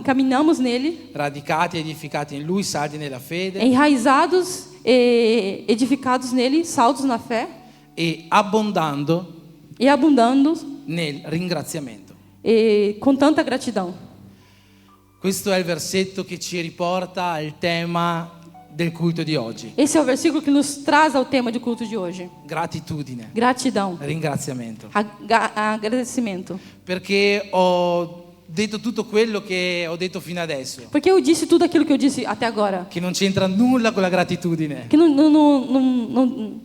caminhamos nele, radicati e edificati in Lui, saldi nella fede enraizados e edificados nele, saldos na fé e abbondando e abundando nel ringraziamento. e com tanta gratidão. Questo è il versetto che ci riporta al tema del culto di oggi. Esse é o versículo que nos traz ao tema de culto de hoje. Gratitudine, Gratidão, ringraziamento. agradecimento. Perché ho detto tutto quello che ho detto fino adesso, Porque eu disse tudo aquilo que eu disse até agora, che non c'entra nulla con la gratitudine, que não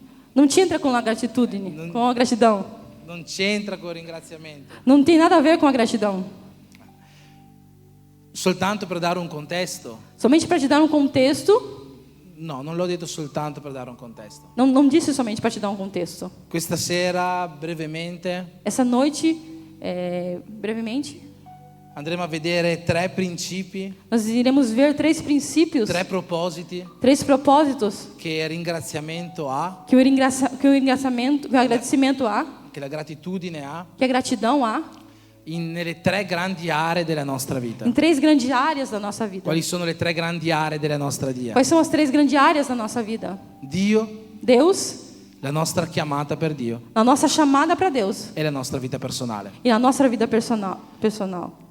te entra com a gratitude, com a gratidão. non c'entra con il ringraziamento. Não tem nada a ver com a gratidão. Soltanto per dare un contesto? Somente para te dar um contexto. No, non l'ho detto soltanto per dare un contesto. Não disse somente para te dar um contexto. Questa sera, brevemente, Essa noite, brevemente, andremo a vedere tre principi, nós iremos ver três princípios, tre propositi três propósitos che il ringraziamento ha, que o agradecimento há, che la gratitudine ha, que a gratidão há, nelle tre grandi aree della nostra vita. em três grandes áreas da nossa vida. Quali sono le tre grandi aree della nostra vita? Quais são as três grandes áreas da nossa vida? Dio, Deus, la nostra chiamata per Dio a nossa chamada para Deus e la nostra vita personale. e a nossa vida personal.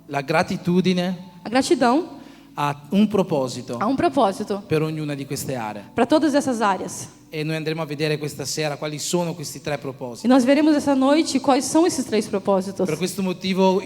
La gratitudine A gratidão ha un proposito há um propósito per ognuna di queste aree. para todas essas áreas. E noi andremo a vedere questa sera quali sono questi tre E propositi. nós veremos essa noite quais são esses três propósitos. Per questo motivo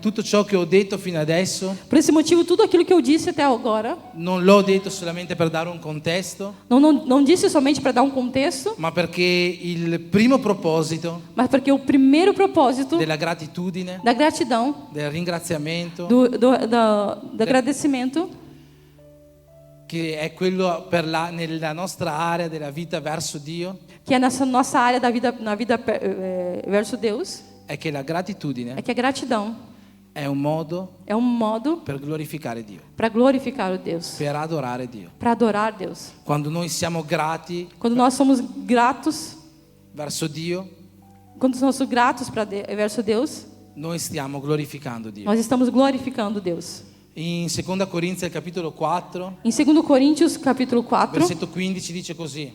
tutto ciò che ho detto fino adesso Por esse motivo, tudo aquilo que eu disse até agora, non l'ho detto solamente per dare un contesto, não disse somente para dar um contexto, ma perché il primo proposito mas porque o primeiro propósito della gratitudine, da gratidão, del ringraziamento, do agradecimento, che è quello nella nostra area della vita verso Dio, que é nessa nossa área da vida, na vida verso Deus, è che la gratitudine é que a gratidão è un modo é um modo per glorificare Dio, para glorificar o Deus, per adorare Dio. para adorar Deus. Quando noi siamo grati Quando nós somos gratos, verso Dio, quando nós somos gratos verso Deus, noi stiamo glorificando Dio. nós estamos glorificando Deus. In 2 Corinzi al capitolo 4, Em 2 Coríntios, capítulo 4, versetto 15 dice così: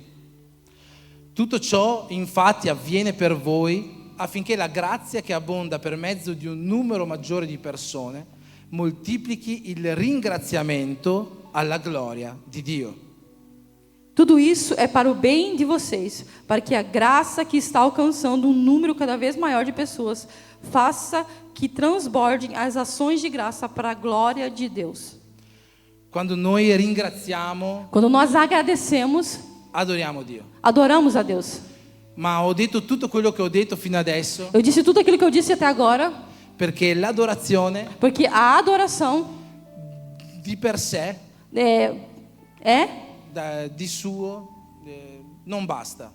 tutto ciò infatti avviene per voi affinché la grazia che abbonda per mezzo di un numero maggiore di persone moltiplichi il ringraziamento alla gloria di Dio. tudo isso é para o bem de vocês, para que a graça que está alcançando um número cada vez maior de pessoas faça que transbordem as ações de graça para a glória de Deus. Quando noi ringraziamo, Quando nós agradecemos, adoriamo Dio. adoramos a Deus. Ma ho detto tutto quello che ho detto fino adesso Eu disse tudo aquilo que eu disse até agora, perché l'adorazione porque a adoração di per sé, di suo, non basta.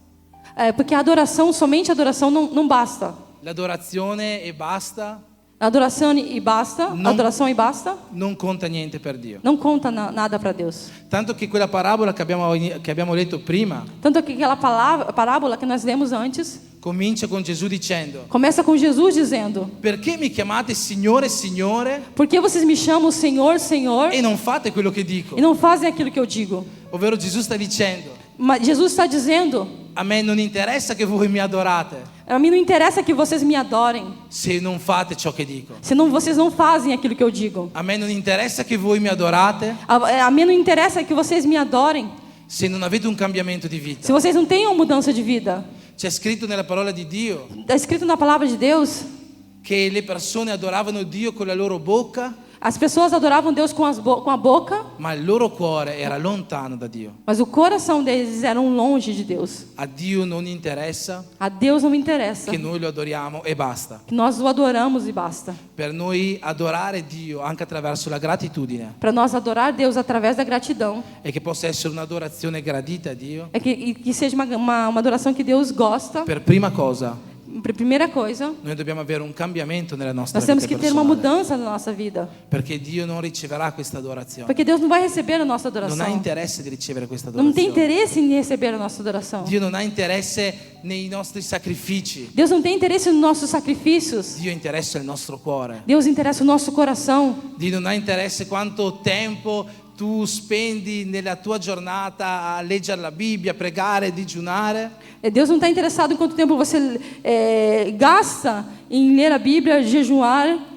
Porque a adoração, somente a adoração não basta. L'adorazione e basta A adoração e basta, Não- adoração e basta, non conta niente per Dio. não conta nada para Deus. Tanto che quella parabola che abbiamo letto prima Tanto que aquela parábola que nós lemos antes comincia con Gesù dicendo: começa com Jesus dizendo: perché mi chiamate Signore, Signore por que vocês me chamam Senhor, Senhor, e non fate quello che dico? e não fazem aquilo que eu digo? Ovvero Gesù sta dicendo: Mas Jesus está dizendo: A me non interessa che voi mi adorate A mim não interessa que vocês me adorem, se non fate ciò che dico. senão vocês não fazem aquilo que eu digo. A me non interessa che voi mi adorate A mim não interessa que vocês me adorem, se non avete un cambiamento di se vita. vocês não têm uma mudança de vida. C'è scritto nella parola di Dio Está escrito na palavra de Deus, che le persone adoravano Dio con la loro bocca, as pessoas adoravam Deus com a boca, ma il loro cuore era lontano da Dio. mas o coração deles era longe de Deus. A Dio non interessa A Deus não interessa che noi lo adoriamo e basta. que nós o adoramos e basta. Per noi adorare Dio anche attraverso la gratitudine Para nós adorar Deus através da gratidão, e che possa essere un'adorazione gradita a Dio. é que seja uma adoração que Deus gosta. Per prima cosa, Primeira coisa, noi dobbiamo avere un cambiamento nella nostra nós temos vita que ter uma personale, mudança na nossa vida, perché Dio non riceverà questa adorazione. porque Deus não vai receber a nossa Non ha adoração. interesse di ricevere questa Não tem adorazione. interesse em receber a nossa adoração. Dio non ha interesse nei nostri sacrifici. Deus não tem interesse nos nossos sacrifícios. Dio interessa il nostro cuore. Deus interessa o nosso coração. Dio non ha interesse quanto tempo tu spendi nella tua giornata a leggere la Bibbia, a pregare, digiunare. Deus não está interessado em quanto tempo você gasta em ler a Bíblia, jejuar.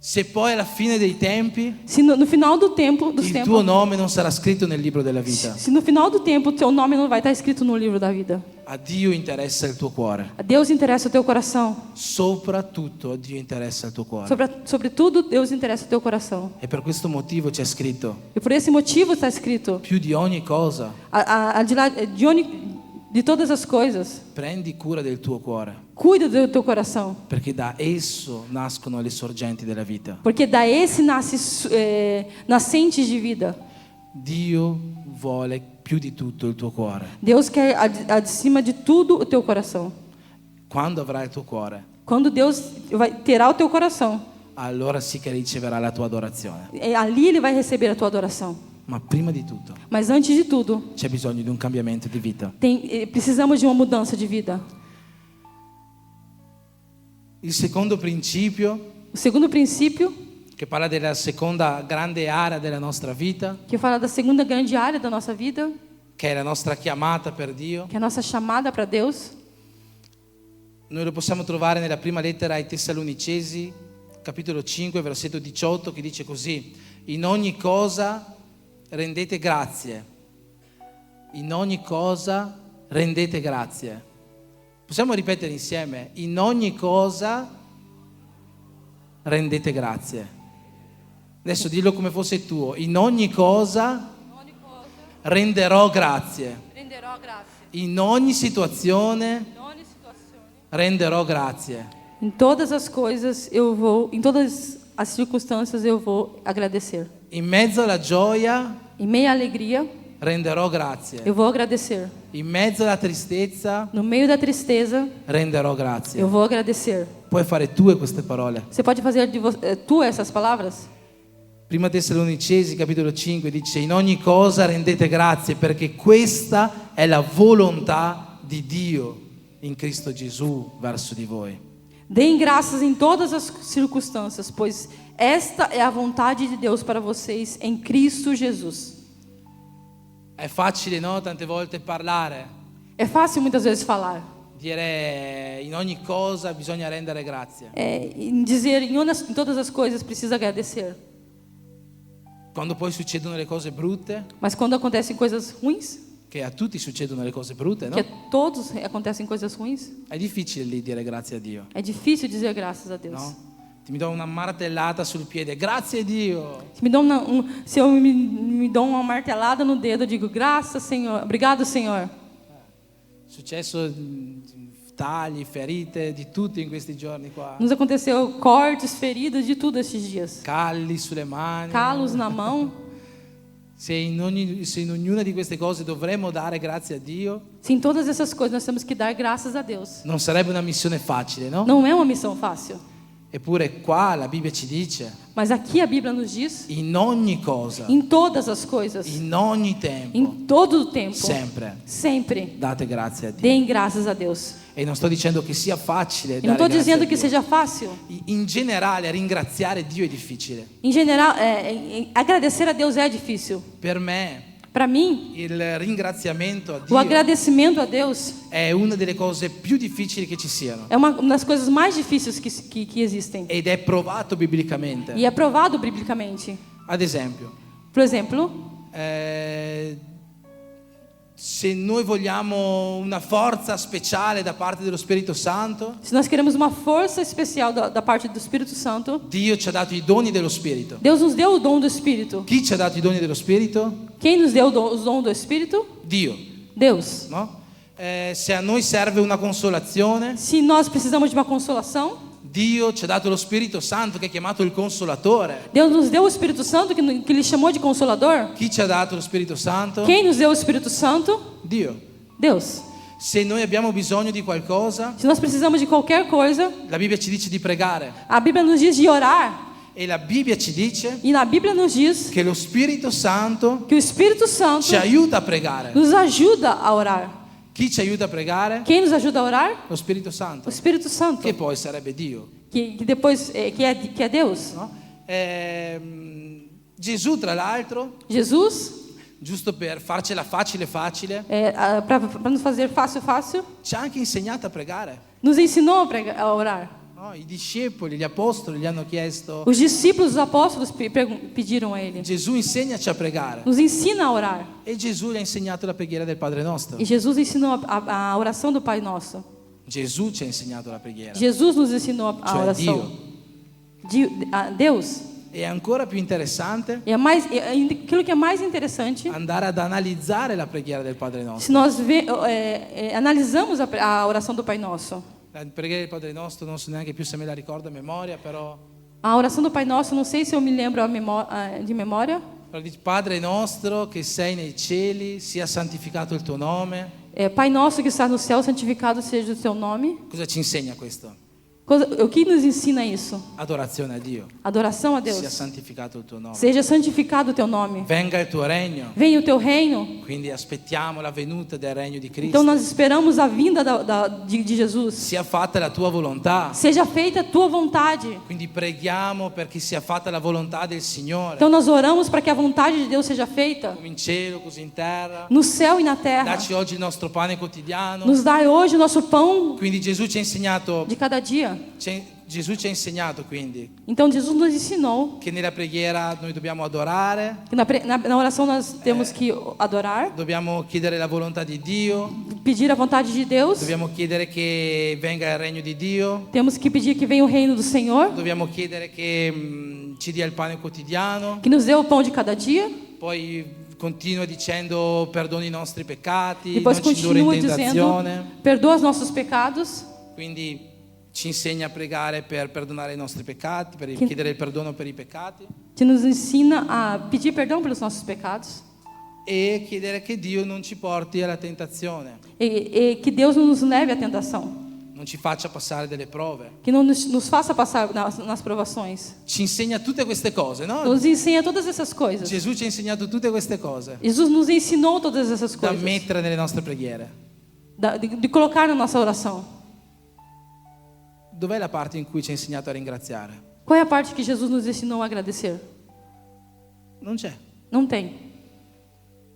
Se poi alla fine dei tempi Se no final dos il tempos, tuo nome non sarà scritto nel libro della vita. se no final do tempo o teu nome não vai estar escrito no livro da vida. A Dio interessa il tuo cuore. A Deus interessa o teu coração. Soprattutto a Dio interessa il tuo cuore. Sobre tudo, Deus interessa o teu coração. E per questo motivo c'è scritto, E por esse motivo está escrito, più di ogni cosa, de todas as coisas, prendi cura del tuo cuore, cuida do teu coração. perché da esso nascono le sorgenti della vita. Porque da esse nasce nascentes de vida. Dio vuole più di tutto il tuo cuore. Deus quer acima de tudo o teu coração. Quando avrai il tuo cuore, Quando Deus terá o teu coração, allora sì che riceverà la tua adorazione. ali Ele vai receber a tua adoração. Ma prima di tutto Mas antes de tudo, c'è bisogno di un cambiamento di vita. precisamos de uma mudança de vida. Il secondo principio, O segundo princípio, che parla della seconda grande area della nostra vita, que fala da segunda grande área da nossa vida, che è la nostra chiamata per Dio, que é a nossa chamada para Deus, noi lo possiamo trovare nella prima lettera ai Tessalonicesi, capitolo 5, versetto 18, che dice così: in ogni cosa rendete grazie. In ogni cosa rendete grazie. Possiamo ripetere insieme? In ogni cosa rendete grazie. Adesso dillo come fosse tuo. In ogni cosa renderò grazie. renderò grazie. In ogni situazione renderò grazie. Em todas as coisas em todas as circunstâncias eu vou agradecer. In mezzo alla gioia Em meio à alegria, renderò grazie. eu vou agradecer. In mezzo alla tristezza No meio da tristeza, renderò grazie. eu vou agradecer. Puoi fare tue queste parole. Você pode fazer tu essas palavras? Prima Tessalonicesi capitolo 5 dice: in ogni cosa rendete grazie, perché questa è la volontà di Dio in Cristo Gesù verso di voi. Deem graças em todas as circunstâncias, pois esta é a vontade de Deus para vocês em Cristo Jesus. È facile, no? Tante volte parlare, É fácil muitas vezes falar, dire in ogni cosa bisogna rendere grazie. em dizer em todas as coisas precisa agradecer. Quando poi succedono le cose brutte, Mas quando acontecem coisas ruins, che a tutti succedono le cose brutte, no? que a todos acontecem coisas ruins, È difficile lì dire grazie a Dio, é difícil dizer graças a Deus. no? Ti mi do una martellata sul piede, grazie Dio. Se eu me dou uma martelada no dedo, eu digo graças, Senhor, obrigado, Senhor. È successo tagli, ferite, di tutto in questi giorni qua. Nos aconteceu cortes, feridas, de tudo esses dias. Calli sulle mani. Calos na mão. Se in ognuna di queste cose dovremmo dare grazie a Dio, Se em todas essas coisas nós temos que dar graças a Deus. non sarebbe una missione facile, no? Não é uma missão fácil. Eppure qua la Bibbia ci dice, Mas aqui a Bíblia nos diz, in ogni cosa, em todas as coisas, in ogni tempo, em todo o tempo, sempre sempre date grazie a Dio. deem graças a Deus. E non sto dicendo che sia facile Eu não dare estou grazie a dizendo que Dio. seja fácil. In generale ringraziare Dio è difficile. Em geral, agradecer a Deus é difícil. Per me, Para mim, il ringraziamento a o Dio agradecimento a Deus è una delle cose più difficili che ci siano é uma das coisas mais difíceis que existem. ed è provato biblicamente. E é provado biblicamente. Ad esempio, Por exemplo, se noi vogliamo una forza speciale da parte dello Spirito Santo, se nós queremos uma força especial da parte do Espírito Santo, Dio ci ha dato i doni dello Spirito. Deus nos deu o dom do Espírito. Chi ci ha dato i doni dello Spirito? Quem nos deu os dons do Espírito? Dio, Deus. no? Se a noi serve una consolazione, Se nós precisamos de uma consolação, Dio ci ha dato lo Spirito Santo che è chiamato il Consolatore. Deus nos deu o Espírito Santo que Ele chamou de Consolador. Chi ci ha dato lo Spirito Santo? Quem nos deu o Espírito Santo? Dio. Deus. Se noi abbiamo bisogno di qualcosa, Se nós precisamos de qualquer coisa, la Bibbia ci dice di pregare a Bíblia nos diz de orar. e la Bibbia ci dice E na Bíblia nos diz che lo Spirito Santo que o Espírito Santo ci aiuta a pregare. nos ajuda a orar. Chi ci aiuta a pregare? Quem nos ajuda a orar? Lo Spirito O Santo, Espírito Santo, che poi sarebbe Dio. que depois que é Deus. No? Gesù, tra l'altro, Jesus, giusto per farcela facile, para nos fazer fácil, ci ha anche insegnato a pregare. nos ensinou a orar. No? I discepoli, gli apostoli gli hanno chiesto: Os discípulos, os apóstolos pediram a Ele: Gesù, insegnaci a pregare. nos ensina a orar. E Gesù gli ha insegnato la preghiera del Padre nostro. E Jesus ensinou a oração do Pai Nosso. Gesù ci ha insegnato la preghiera. Jesus nos ensinou a Cioè oração. A Deus. È ancora più interessante E aquilo que é mais interessante, andare ad analizzare la preghiera del Padre nostro. se nós analisamos a oração do Pai Nosso. La preghiera del Padre nostro non so neanche più se me la ricordo a memoria, però A oração do Pai Nosso, não sei se eu me lembro de memória. dice: Padre nostro che sei nei cieli, sia santificato il tuo nome. Pai Nosso que está no céu, santificado seja o Teu nome. Cosa ci insegna questo? O que nos ensina isso? Adorazione a Dio. Adoração a Sia Deus. santificato il tuo nome. Seja santificado o Teu nome. Venga il tuo regno. Venha o Teu reino. Quindi aspettiamo la venuta del regno di Cristo. Então nós esperamos a vinda de Jesus. Sia fatta la tua volontà. Seja feita a Tua vontade. Quindi preghiamo perché sia fatta la volontà del Signore, Então nós oramos para que a vontade de Deus seja feita come in cielo, così in terra. no céu e na terra. Dacci oggi il nostro pane quotidiano. Nos dai hoje o nosso pão Quindi Gesù ci ha insegnato, de cada dia. Gesù ci ha insegnato quindi Então Jesus nos ensinou che nella preghiera noi dobbiamo adorare, que na oração nós temos que adorar, dobbiamo chiedere la volontà di Dio, pedir a vontade de Deus, dobbiamo chiedere che venga il regno di Dio, temos que pedir que venha o reino do Senhor, dobbiamo chiedere che ci dia il pane quotidiano, que nos dê o pão de cada dia. poi continua dicendo perdoni i nostri peccati, Depois non ci indurre in continua dizendo: tentazione. perdoa os nossos pecados. Quindi ci insegna a pregare per perdonare i nostri peccati, per Che- chiedere il perdono per i peccati Que nos ensina a pedir perdão pelos nossos pecados e chiedere che Dio non ci porti alla tentazione, e que Deus não nos leve à tentação, non ci faccia passare delle prove. que não nos faça passar nas provações. Ci insegna tutte queste cose, no? Nos ensina todas essas coisas. Gesù ci ha insegnato tutte queste cose Jesus nos ensinou todas essas da coisas, mettere nelle nostre preghiere. de colocar na nossa oração. Dov'è la parte in cui ci ha insegnato a ringraziare? Qual é a parte que Jesus nos ensinou a agradecer? Non c'è. Não tem.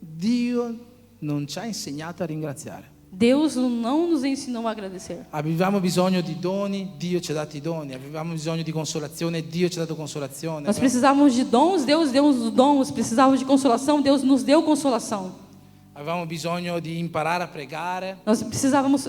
Dio non ci ha insegnato a ringraziare. Deus não nos ensinou a agradecer. Avevamo bisogno di doni, Dio ci ha dato i doni. Avevamo bisogno di consolazione, Dio ci ha dato consolazione. Nós precisávamos de dons, Deus deu os dons. Precisávamos de consolação, Deus nos deu consolação. Avevamo bisogno di imparare a pregare, Nós precisávamos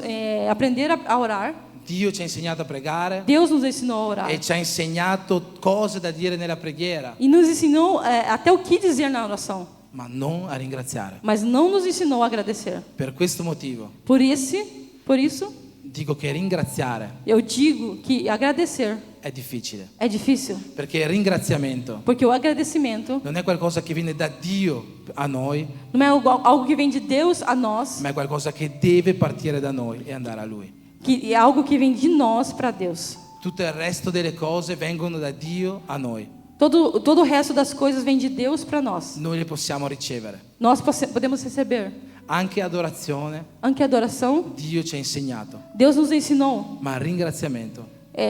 aprender a orar. Dio ci ha insegnato a pregare Deus nos ensinou a orar. e ci ha insegnato cose da dire nella preghiera, E nos ensinou até o que dizer na oração. ma non a ringraziare. Mas não nos ensinou a agradecer. Per questo motivo Por isso, dico che ringraziare eu digo que agradecer è difficile, é difícil. perché il ringraziamento Porque o agradecimento non è qualcosa che viene da Dio a noi, não é algo que vem de Deus a nós, ma è qualcosa che deve partire da noi e andare a Lui. que é algo que vem de nós para Deus. Tutto il resto delle cose vengono da Dio a noi. Todo o resto das coisas vem de Deus para nós. Noi le possiamo ricevere. Nós podemos receber. Anche adorazione, Anche a adoração, Dio ci ha insegnato, Deus nos ensinou. ma il ringraziamento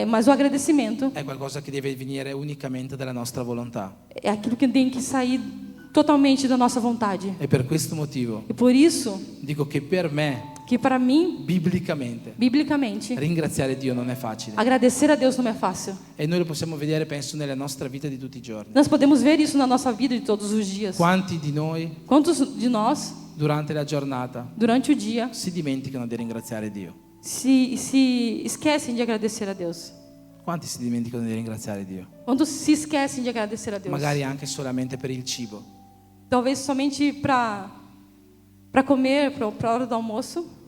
Mas o agradecimento è qualcosa che deve venire unicamente dalla nostra volontà. é aquilo que tem que sair totalmente da nossa vontade. E per questo motivo E por isso dico che per me, que para mim, biblicamente, biblicamente, ringraziare Dio non è facile. agradecer a Deus não é fácil. E noi lo possiamo vedere, penso, nella nostra vita di tutti i giorni. Nós podemos ver isso na nossa vida de todos os dias. Quanti di noi Quantos de nós, durante la giornata durante o dia, si dimenticano di ringraziare Dio? se esquecem de agradecer a Deus? Quanti si dimenticano di ringraziare Dio? Quantos se esquecem de agradecer a Deus? Magari anche solamente per il cibo. Talvez somente para comer, para a hora do almoço.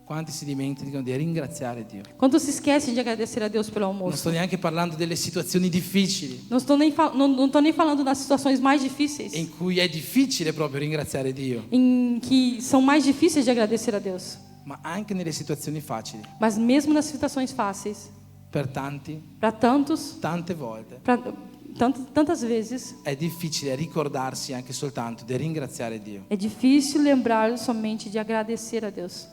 Quanti si dimenticano di ringraziare Dio? Quantos se esquecem de agradecer a Deus pelo Non almoço? sto neanche parlando delle situazioni difficili Não estou nem falando das situações mais difíceis, in cui è difficile proprio ringraziare Dio, em que são mais difíceis de agradecer a Deus. ma anche nelle situazioni facili. Mas mesmo nas situações fáceis, Per tanti, para tantos, tante volte, tantas vezes, è difficile ricordarsi anche soltanto di ringraziare Dio. é difícil lembrar somente de agradecer a Deus.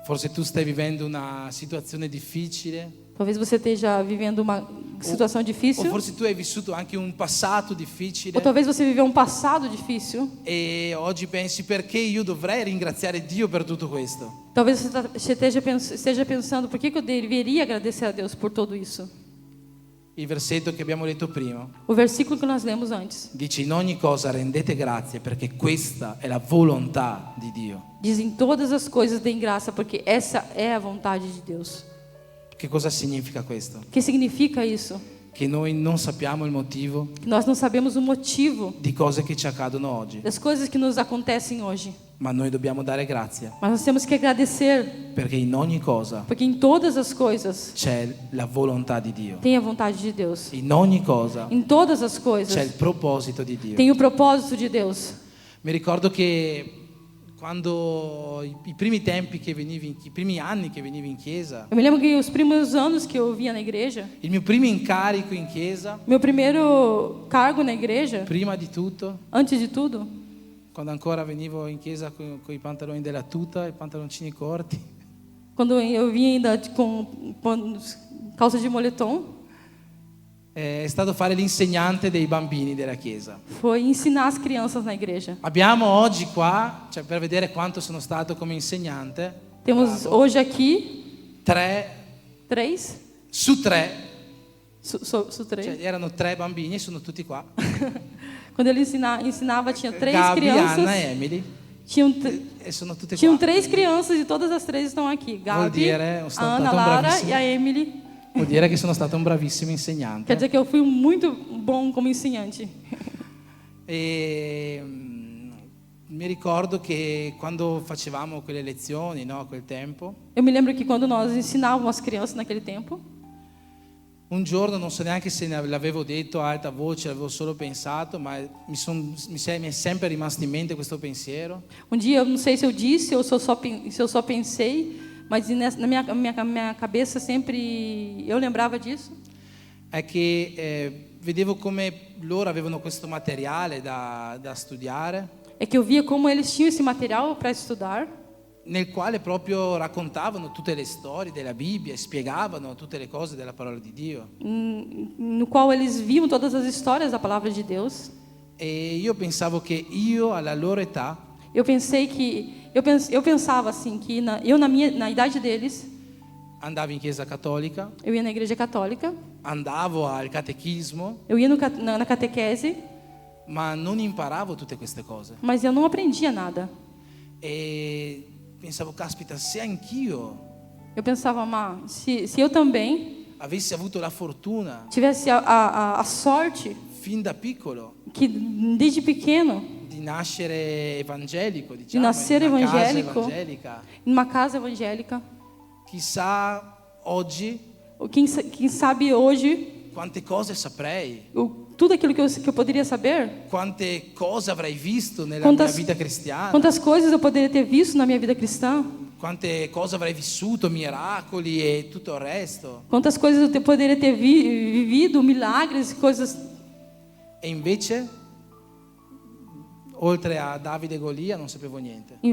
Forse tu stai vivendo una situazione difficile, Talvez você esteja vivendo uma situação o difícil, forse tu hai vissuto anche un passato difficile ou talvez você viveu um passado difícil. e oggi pensi perché io dovrei ringraziare Dio per tutto questo. Talvez você esteja pensando por que eu deveria agradecer a Deus por tudo isso. Il versetto che abbiamo letto prima O versículo que nós lemos antes dice: in ogni cosa rendete grazie perché questa è la volontà di Dio. diz: em todas as coisas deem graça, porque essa é a vontade de Deus. Che cosa significa questo? O que significa isso? Che noi non sappiamo il motivo Que nós não sabemos o motivo di cose che ci accadono oggi, das coisas que nos acontecem hoje, ma noi dobbiamo dare grazie mas nós temos que agradecer, perché in ogni cosa porque em todas as coisas c'è la volontà di Dio. tem a vontade de Deus. In ogni cosa Em todas as c'è il coisas proposito di Dio. tem o propósito de Deus. Mi ricordo che quando i primi tempi che i primi anni che venivo in chiesa, Eu me lembro que os primeiros anos que eu vinha na igreja, il mio primo incarico in chiesa, meu primeiro cargo na igreja, prima di tutto, antes de tudo, quando ancora venivo in chiesa con i pantaloni della tuta, i pantaloncini corti, quando eu vinha ainda com calça de moletom, è stato fare l'insegnante dei bambini della chiesa. foi ensinar as crianças na igreja. Abbiamo oggi qua, cioè per vedere quanto sono stato come insegnante, Temos bravo, hoje aqui 3 3, su 3, três. cioè erano 3 bambini e sono tutti qua. Quando ele ensinava, tinha 3 Gabi, crianças. Anna e Emily, Tinham e sono tutte Tinham qua. 3 crianças e todas as 3 estão aqui. Gabi, dire, a sono Ana, stato un Lara bravissimo. e a Emily. Vuol dire che sono stato un bravissimo insegnante. Quer dizer que eu fui muito bom como ensinante. E mi ricordo che quando facevamo quelle lezioni, no, a quel tempo, Eu me lembro que quando nós ensinávamos as crianças naquele tempo, un giorno, non so neanche se l'avevo detto a alta voce, l'avevo solo pensato, ma mi è sempre rimasto in mente questo pensiero. dia, eu não sei se eu disse ou se eu só pensei, mas na minha cabeça sempre eu lembrava disso. È che vedevo come loro avevano questo materiale da studiare, É que eu via como eles tinham esse material para estudar, nel quale proprio raccontavano tutte le storie della Bibbia e spiegavano tutte le cose della parola di Dio. no qual eles viam todas as histórias da palavra de Deus. E io pensavo che io alla loro età Eu pensava assim que na idade deles, andavo in chiesa cattolica, eu ia na igreja católica, andavo al catechismo, eu ia na catequese, ma non imparavo tutte queste cose. mas eu não aprendia nada. E pensavo, caspita, se anch'io Eu pensava, se eu também avessi avuto la fortuna tivesse a sorte fin da piccolo que desde pequeno, di nascere evangelico, de diciamo, nascer in una casa evangélico, evangelica, numa casa evangélica, chissà oggi quem sabe hoje, quante cose saprei, tudo aquilo que eu poderia saber, quante cose avrei visto nella Quantas- mia vita cristiana, quantas coisas eu poderia ter visto na minha vida cristã, quante cose avrei vissuto, miracoli e tutto il resto. quantas coisas eu poderia ter vivido, milagres, coisas. E invece, oltre a Davide e Golia, non sapevo niente. Em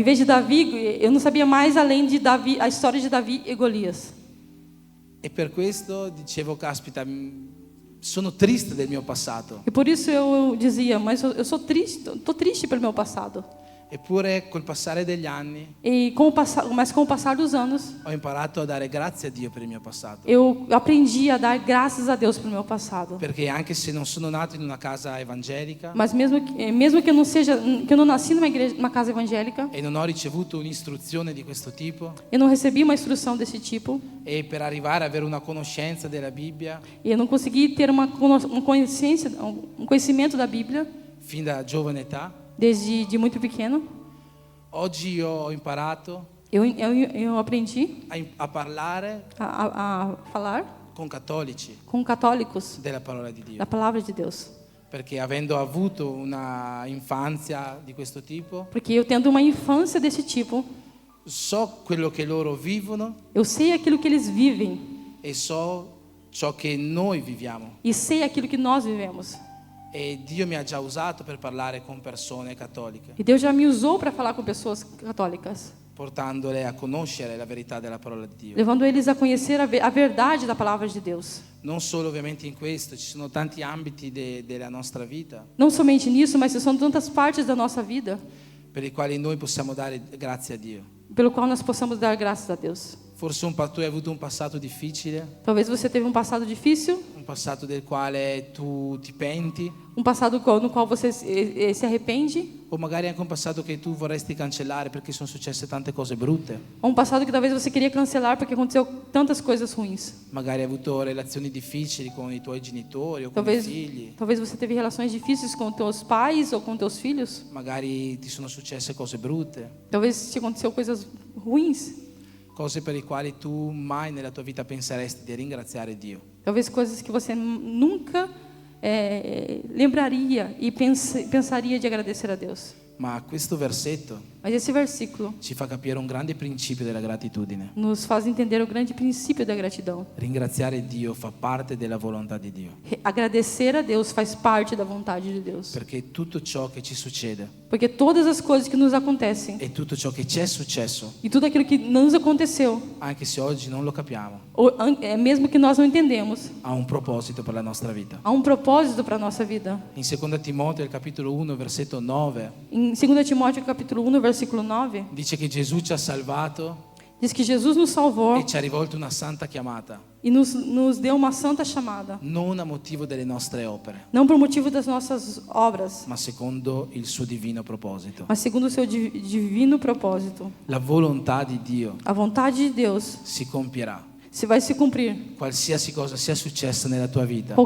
vez de Davi, eu não sabia mais além de Davi, a história de Davi e Golias. E per questo dicevo, caspita, sono triste del mio passato. E por isso eu dizia, mas eu sou triste, estou triste pelo meu passado. Eppure col passare degli anni Mas com o passar dos anos, ho imparato a dare grazie a Dio per il mio passato. eu aprendi a dar graças a Deus pelo meu passado. Perché anche se non sono nato in una casa evangelica Mas mesmo que eu não nasci numa casa evangélica, e non ho ricevuto un'istruzione di questo tipo, eu não recebi uma instrução desse tipo, e per arrivare ad avere una conoscenza della Bibbia e eu não consegui ter um conhecimento da Bíblia fin da giovane età, desde muito pequeno, oggi ho imparato eu aprendi a parlare a falar con cattolici com católicos della parola di Dio. da palavra de Deus. Perché avendo avuto una infanzia di questo tipo, Porque eu tendo uma infância desse tipo, so quello che loro vivono eu sei aquilo que eles vivem e so ciò che noi viviamo. e sei aquilo que nós vivemos. E Dio mi ha già usato per parlare con persone cattoliche, E Deus já me usou para falar com pessoas católicas, portandole a conoscere la verità della parola di Dio. levando eles a conhecer a verdade da palavra de Deus. Non solo ovviamente in questo, ci sono tanti ambiti della nostra vita Não somente nisso, mas são tantas partes da nossa vida per i quali noi possiamo dare grazie a Dio. pelo qual nós possamos dar graças a Deus. Forse tu hai avuto un passato difficile, Talvez você teve um passado difícil, un passato del quale tu ti penti, um passado no qual você se arrepende, o magari anche un passato che tu vorresti cancellare perché sono successe tante cose brutte. ou um passado que talvez você queria cancelar porque aconteceu tantas coisas ruins. Magari hai avuto relazioni difficili con i tuoi genitori o con i figli. Talvez você teve relações difíceis com teus pais ou com teus filhos. Magari ti sono successe cose brutte, Talvez te aconteceu coisas ruins. cose per le quali tu mai nella tua vita penseresti di ringraziare Dio. Talvez coisas que você nunca lembraria e pensaria de agradecer a Deus. Ma questo versetto Mas esse versículo ci fa capire un grande principio della gratitudine. nos faz entender o grande princípio da gratidão. Ringraziare Dio fa parte della volontà di Dio, Agradecer a Deus faz parte da vontade de Deus. perché tutto ciò che ci succede Porque todas as coisas que nos acontecem e tutto ciò che ci è successo, e tudo aquilo que nos aconteceu, anche se oggi non lo capiamo, ou mesmo que nós não entendemos, ha un proposito per la nostra vita. há um propósito para a nossa vida. In 2 Timoteo, il capitolo 1, versetto 9, Em 2 Timóteo capítulo 1, versículo 9, dice che Gesù ci ha salvato diz que Jesus nos salvou e ci ha rivolto una santa chiamata, e nos deu uma santa chamada, non a motivo delle nostre opere, não por motivo das nossas obras, ma secondo il suo divino proposito. mas segundo o seu divino propósito. La volontà di Dio A vontade de Deus si compierà, vai se cumprir. qualsiasi cosa sia successa nella tua vita.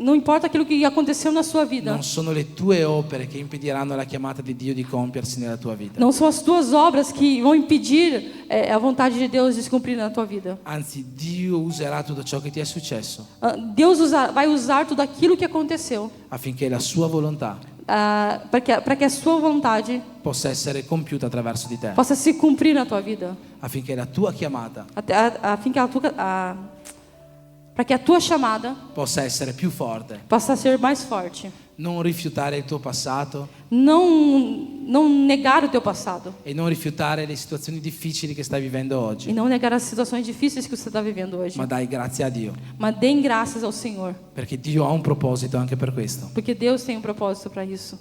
Não importa aquilo que aconteceu na sua vida. Non sono le tue opere che impediranno alla chiamata di Dio di compiersi nella tua vita. Não são as tuas obras que vão impedir a vontade de Deus de se cumprir na tua vida. Anzi, Dio userà tutto ciò che ti è successo Deus vai usar tudo aquilo que aconteceu affinché la sua volontà para que a sua vontade possa essere compiuta attraverso di te, possa se cumprir na tua vida. affinché la tua chiamata Para que a tua chamada possa essere più forte. possa ser mais forte. Non rifiutare il tuo passato Não negar o teu passado e non rifiutare le situazioni difficili che stai vivendo e oggi, não negar as situações difíceis que você está vivendo hoje. ma dai grazie a Dio, Mas deem graças ao Senhor, perché Dio ha un proposito anche per questo. porque Deus tem um propósito para isso.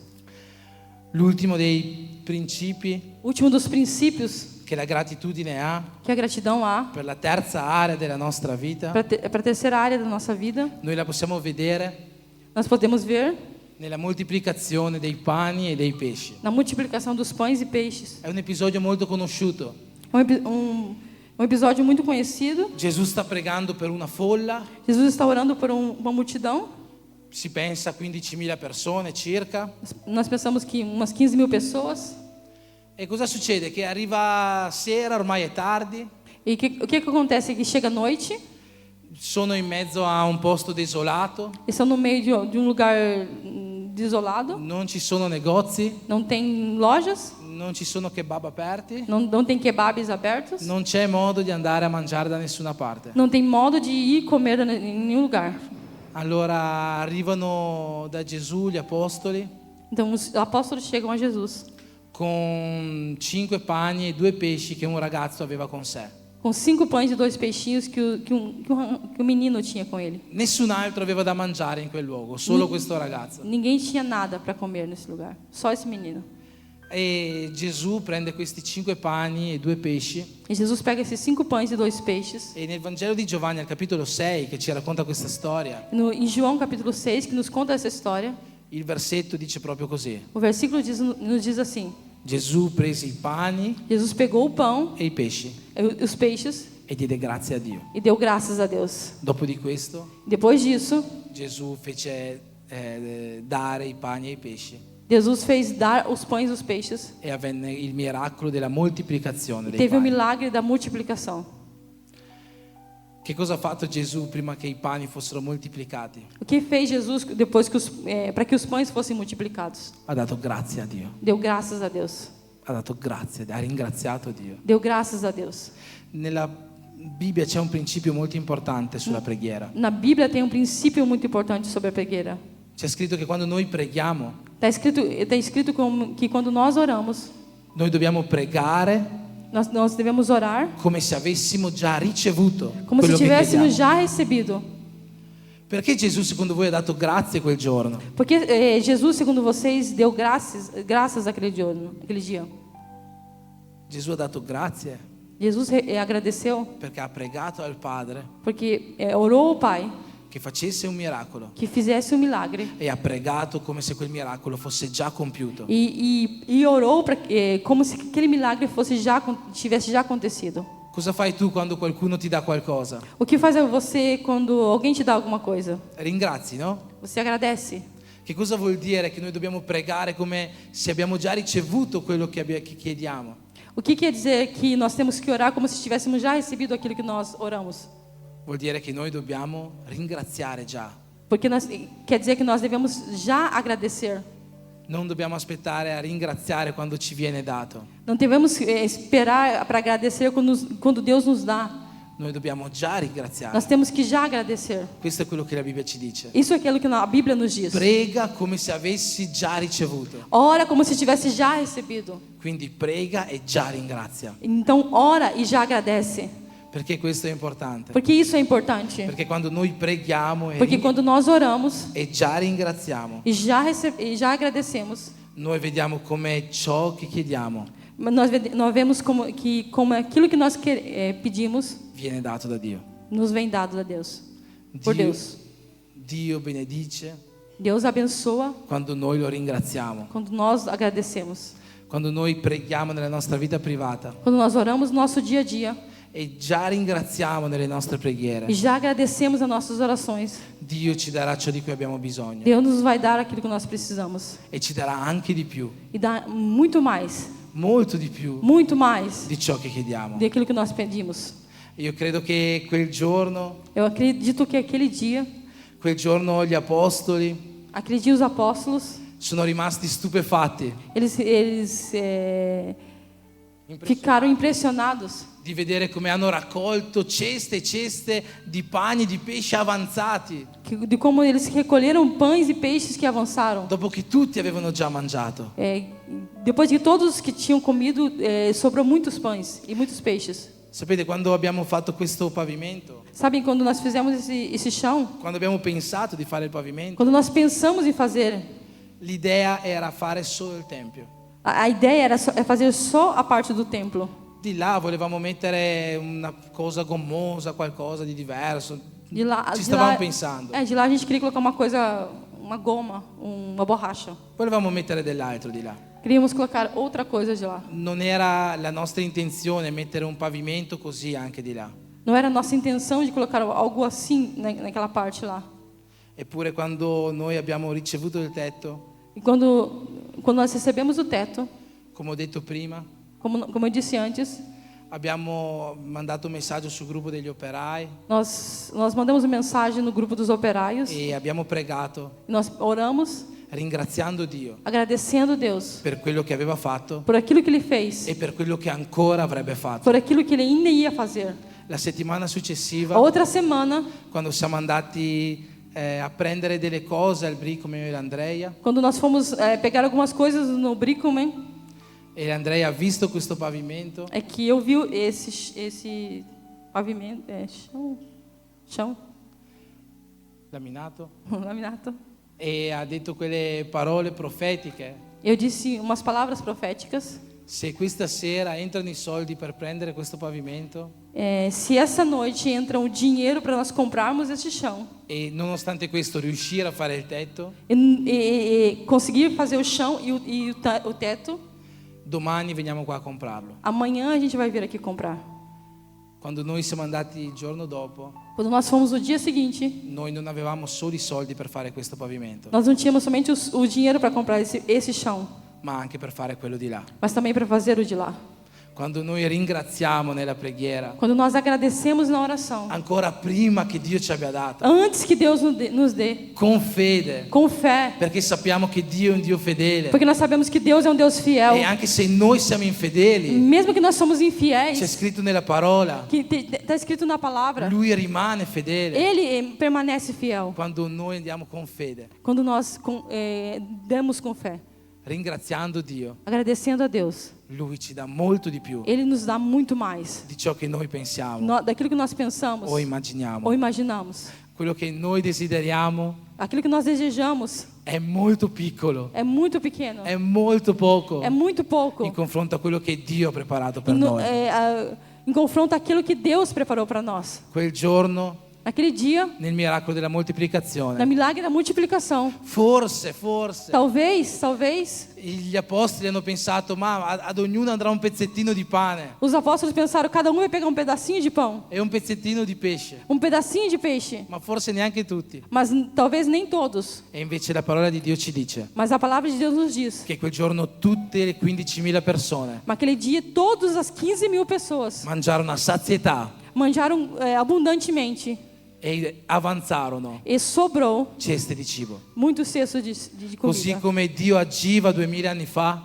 L'ultimo dei principi O último dos princípios che la gratitudine ha que a gratidão há per la terza area della nostra vita, para a terceira área da nossa vida, noi la possiamo vedere nós podemos ver nella moltiplicazione dei pani e dei pesci. na multiplicação dos pães e peixes. È un episodio molto conosciuto. Um episódio muito conhecido. Gesù sta pregando per una folla, Jesus está orando por uma multidão. si pensa 15.000 persone circa. Nós pensamos que umas 15.000 pessoas. E cosa succede? Che arriva sera, ormai è tardi, E o que acontece? Que chega a noite, sono in mezzo a un posto desolato, estão no meio de um lugar desolado, non ci sono negozi, não tem lojas, non ci sono kebab aperti, não tem kebabs abertos, non c'è modo di andare a mangiare da nessuna parte. não tem modo de ir comer em nenhum lugar. Allora arrivano da Gesù gli apostoli Então os apóstolos chegam a Jesus con 5 pani e 2 pesci che un ragazzo aveva con sé. com 5 pães e 2 peixinhos que o menino tinha com ele. Nessun altro aveva da mangiare in quel luogo, solo questo ragazzo. Ninguém tinha nada para comer nesse lugar, só esse menino. E Gesù prende questi 5 pani e 2 pesci E Jesus pega esses 5 pães e 2 peixes. e nel Vangelo di Giovanni al capitolo 6 che ci racconta questa storia, Em João capítulo 6, que nos conta essa história, il versetto dice proprio così. o versículo nos diz assim: Gesù prese i pani Jesus pegou o pão e i pesci e os peixes e diede grazie a Dio. e deu graças a Deus. Dopo di questo Depois disso, Gesù fece dare i pani e i pesci Jesus fez dar os pães e os peixes. e avvenne il miracolo della moltiplicazione dei Teve o pani. milagre da multiplicação. Che cosa ha fatto Gesù prima che i pani fossero moltiplicati? O que fez Jesus depois que para que os pães fossem multiplicados? Ha dato grazie a Dio. Deu graças a Deus. Ha dato grazie, ha ringraziato Dio. Deu graças a Deus. Nella Bibbia c'è un principio molto importante sulla preghiera. Na Bíblia tem um princípio muito importante sobre a pregueira. C'è scritto che quando noi preghiamo, Está escrito que quando nós oramos, noi dobbiamo pregare nós devemos orar come se avessimo già ricevuto como se quello che tivéssemos chiediamo. já recebido. Perché Gesù secondo voi ha dato grazie quel giorno? Porque Jesus, segundo vocês, deu graças aquele dia. Gesù ha dato grazie Jesus agradeceu perché ha pregato al Padre porque orou ao Pai che facesse un miracolo que fizesse um milagre e ha pregato come se quel miracolo fosse già compiuto. e orou como se aquele milagre tivesse já acontecido. Cosa fai tu quando qualcuno ti dà qualcosa? O que faz você quando alguém te dá alguma coisa? Ringrazi, no? Você agradece. Che cosa vuol dire? Che noi dobbiamo pregare come se abbiamo già ricevuto quello che chiediamo. O que quer dizer que nós temos que orar como se tivéssemos já recebido aquilo que nós oramos? Vuol dire che noi dobbiamo ringraziare già. Porque quer dizer que nós devemos já agradecer. Non dobbiamo aspettare a ringraziare quando ci viene dato. Não devemos esperar para agradecer quando Deus nos dá. Noi dobbiamo già ringraziare. Nós temos que já agradecer. Questo è quello che la Bibbia ci dice. Isso é aquilo que a Bíblia nos diz. Prega come se avessi già ricevuto. Ora como se tivesse já recebido. Quindi prega e già ringrazia. Então ora e já agradece. Perché questo è importante. Porque isso é importante. Perché quando noi preghiamo Porque quando nós oramos e già ringraziamo, e já agradecemos, noi vediamo come ciò che chiediamo nós vemos como aquilo que nós pedimos viene dato da Dio. nos vem dado da Deus. Por Deus. Dio benedice Deus abençoa quando noi lo ringraziamo, quando nós agradecemos. quando noi preghiamo nella nostra vita privata Quando nós oramos no nosso dia a dia e già ringraziamo nelle nostre preghiere, e já agradecemos as nossas orações, Dio ci darà ciò di cui abbiamo bisogno Deus nos vai dar aquilo que nós precisamos e ci darà anche di più, e dá muito mais di ciò che chiediamo. daquilo que nós pedimos. Io credo che quel giorno Eu acredito que aquele dia gli apostoli os apóstolos, sono rimasti stupefatti eles ficaram impressionados di vedere come hanno raccolto ceste e ceste di pani e di pesci avanzati, de como eles recolheram pães e peixes que avançaram. dopo che tutti avevano già mangiato. Depois de todos que tinham comido, sobrou muitos pães e muitos peixes. Sapete, quando abbiamo fatto questo pavimento, Sabem, quando nós fizemos esse chão, quando abbiamo pensato di fare il pavimento, quando nós pensamos em fazer, l'idea era fare solo il tempio. a ideia era fazer só a parte do templo. Di là volevamo mettere una cosa gommosa, qualcosa di diverso. De lá, Ci stavamo pensando. de lá a gente queria colocar uma coisa, uma goma, uma borracha. Volevamo mettere dell'altro di là. Queríamos colocar outra coisa de lá. Non era la nostra intenzione mettere un pavimento così anche di là. Não era a nossa intenção de colocar algo assim naquela parte lá. Eppure quando noi abbiamo ricevuto il tetto, E quando nós recebemos o teto, come ho detto prima, como eu disse antes, abbiamo mandato un messaggio sul gruppo degli operai nós mandamos uma mensagem no grupo dos operários. e abbiamo pregato Nós oramos ringraziando Dio agradecendo Deus per quello che aveva fatto por aquilo que Ele fez, e per quello che ancora avrebbe fatto. por aquilo que Ele ainda ia fazer. La settimana successiva, A outra semana, quando siamo andati a prendere delle cose al Bricome io e l'Andrea, quando nós fomos pegar algumas coisas no Brickman, E Andrea ha visto questo pavimento é que eu vi esse pavimento, chão, laminato laminato. e ha detto quelle parole profetiche. Eu disse umas palavras proféticas. Se questa sera entrano i soldi per prendere questo pavimento Se essa noite entra o dinheiro para nós comprarmos esse chão e nonostante questo riuscire a fare il tetto, e conseguir fazer o chão e o teto, domani veniamo qua a comprarlo. amanhã a gente vai vir aqui comprar. Quando noi siamo andati il giorno dopo, Quando nós fomos no dia seguinte, noi non avevamo solo i soldi per fare questo pavimento, nós não tínhamos somente o dinheiro para comprar esse chão, ma anche per fare quello di là. mas também para fazer o de lá. Quando noi ringraziamo nella preghiera, Quando nós agradecemos na oração, ancora prima che Dio ci abbia dato, antes que Deus nos dê, con fede, com fé, perché sappiamo che Dio è un Dio fedele porque nós sabemos que Deus é um Deus fiel. e anche se noi siamo infedeli, Mesmo que nós somos c'è infiéis, scritto nella parola, que está escrito na palavra, Lui rimane fedele Ele permanece fiel. quando noi andiamo con fede, Quando nós damos com fé, ringraziando Dio. agradecendo a Deus, Lui ci dà molto di più Ele nos dá muito mais di ciò che noi pensiamo daquilo que nós pensamos o immaginiamo. ou imaginamos. Quello che noi desideriamo Aquilo que nós desejamos è molto piccolo, é muito pequeno, è molto poco é muito pouco in confronto a quello che Dio ha preparato per em, noi. em confronto àquilo que Deus preparou para nós. Quel giorno, Naquele dia, nel miracolo della na moltiplicazione, milagre da multiplicação, forse talvez gli apostoli hanno pensato, ma ad ognuno andrà un pezzettino di pane os apóstolos pensaram, cada um vai pegar um pedacinho de pão, e un pezzettino di pesce, um pedacinho de peixe, ma forse neanche tutti. mas talvez nem todos. E invece la parola di Dio ci dice Mas a palavra de Deus nos diz, che quel giorno tutte le 15.000 persone naquele dia todas as 15.000 pessoas mangiarono a sazietà manjaram abundantemente e avanzarono e sobrou ceste di cibo. muito cesto de Così comida. come Dio agiva 2000 anni fa,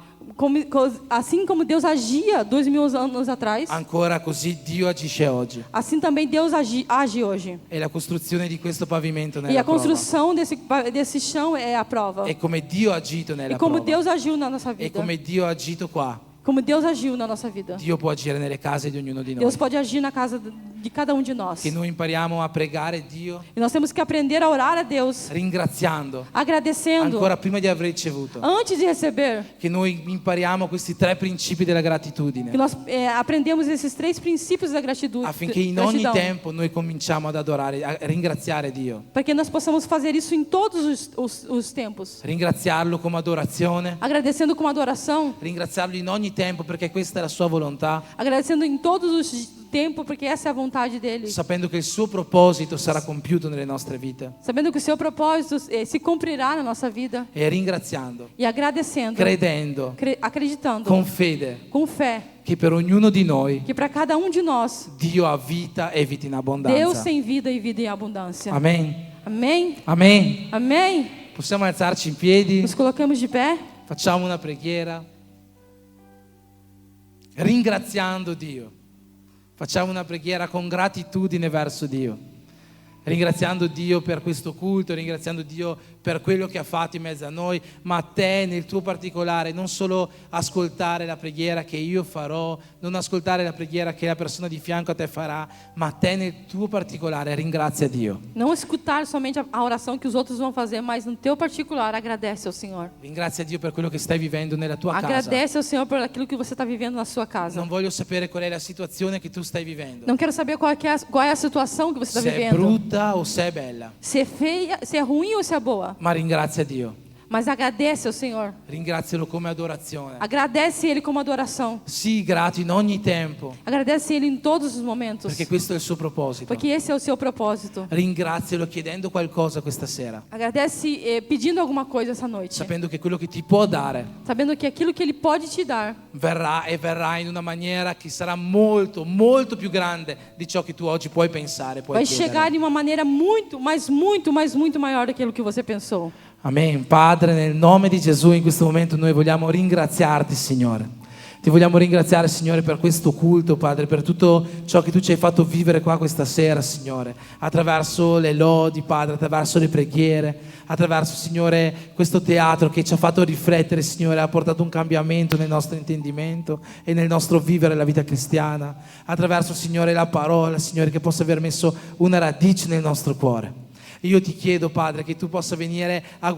Assim como Deus agia 2000 anos atrás, ancora così Dio agisce oggi. assim também Deus age hoje. E la costruzione di questo pavimento E nella a prova. construção desse chão é a prova. E come Dio ha agito nella E como prova. Deus agiu na nossa E vida. come Dio ha agito qua, Como Deus agiu na nossa vida. Dio può agire nelle case di ognuno di noi. Deus pode agir na casa de cada um de nós. Che noi impariamo a pregare Dio E nós temos que aprender a orar a Deus, ringraziando agradecendo, ancora prima di aver ricevuto. antes de receber. Che noi impariamo questi 3 principi della Que gratitudine, nós aprendemos esses 3 princípios da gratidão. affinché in ogni tempo noi cominciamo ad adorare, a ringraziare Dio. Para que nós possamos fazer isso em todos os tempos. Ringraziarlo come adorazione, Agradecendo com adoração, ringraziarlo in ogni tempo perché questa è la sua volontà, agradecendo em todos os tempos, porque essa é a vontade dele. sapendo che il suo proposito sarà compiuto nelle nostre vite Sabendo que o seu propósito se cumprirá na nossa vida. e ringraziando, E agradecendo, credendo, acreditando, con fede com fé, che per ognuno di noi que para cada um de nós, Dio ha vita e vita in Deus abbondanza. tem vida e vida em abundância. Amen. Amém? Amen. Amém? Possiamo alzarci in piedi, Nos colocamos de pé, facciamo una preghiera, ringraziando Dio. Facciamo una preghiera con gratitudine verso Dio, ringraziando Dio per questo culto, ringraziando Dio per quello che ha fatto in mezzo a noi, ma a te nel tuo particolare, non solo ascoltare la preghiera che io farò, non ascoltare la preghiera che la persona di fianco a te farà, ma a te nel tuo particolare ringrazia Dio. não escutar somente a oração que os outros vão fazer, mas no teu particular agradece ao Senhor. Ringrazia Dio per quello che stai vivendo nella tua casa. Agradece ao Senhor por aquilo que você está vivendo na sua casa. Non voglio sapere qual è la situazione che tu stai vivendo, Não quero saber qual é a situação que você está se è vivendo. brutta o se è bella, Se é feia, se é ruim ou se é boa. ma ringrazia Dio. Mas agradece ao Senhor. Ringrazialo come adorazione. Agradece Ele como adoração. Sii grato in ogni tempo, Agradece Ele em todos os momentos. perché questo è il suo proposito. Porque esse é o seu propósito. Ringrazialo chiedendo qualcosa questa sera, Agradece pedindo alguma coisa essa noite. sapendo che quello che ti può dare Sabendo que aquilo que Ele pode te dar verrà e verrà in una maniera che sarà molto, molto più grande di ciò che tu oggi puoi pensare, puoi vai chiedere. chegar de uma maneira muito maior daquilo que você pensou. Amen. Padre, nel nome di Gesù in questo momento noi vogliamo ringraziarti, Signore, Ti vogliamo ringraziare, Signore, per questo culto, Padre, per tutto ciò che Tu ci hai fatto vivere qua questa sera, Signore, attraverso le lodi, Padre, attraverso le preghiere, attraverso, Signore, questo teatro che ci ha fatto riflettere, Signore, ha portato un cambiamento nel nostro intendimento e nel nostro vivere la vita cristiana, attraverso, Signore, la parola, Signore, che possa aver messo una radice nel nostro cuore. E io ti chiedo, Padre, che Tu possa venire a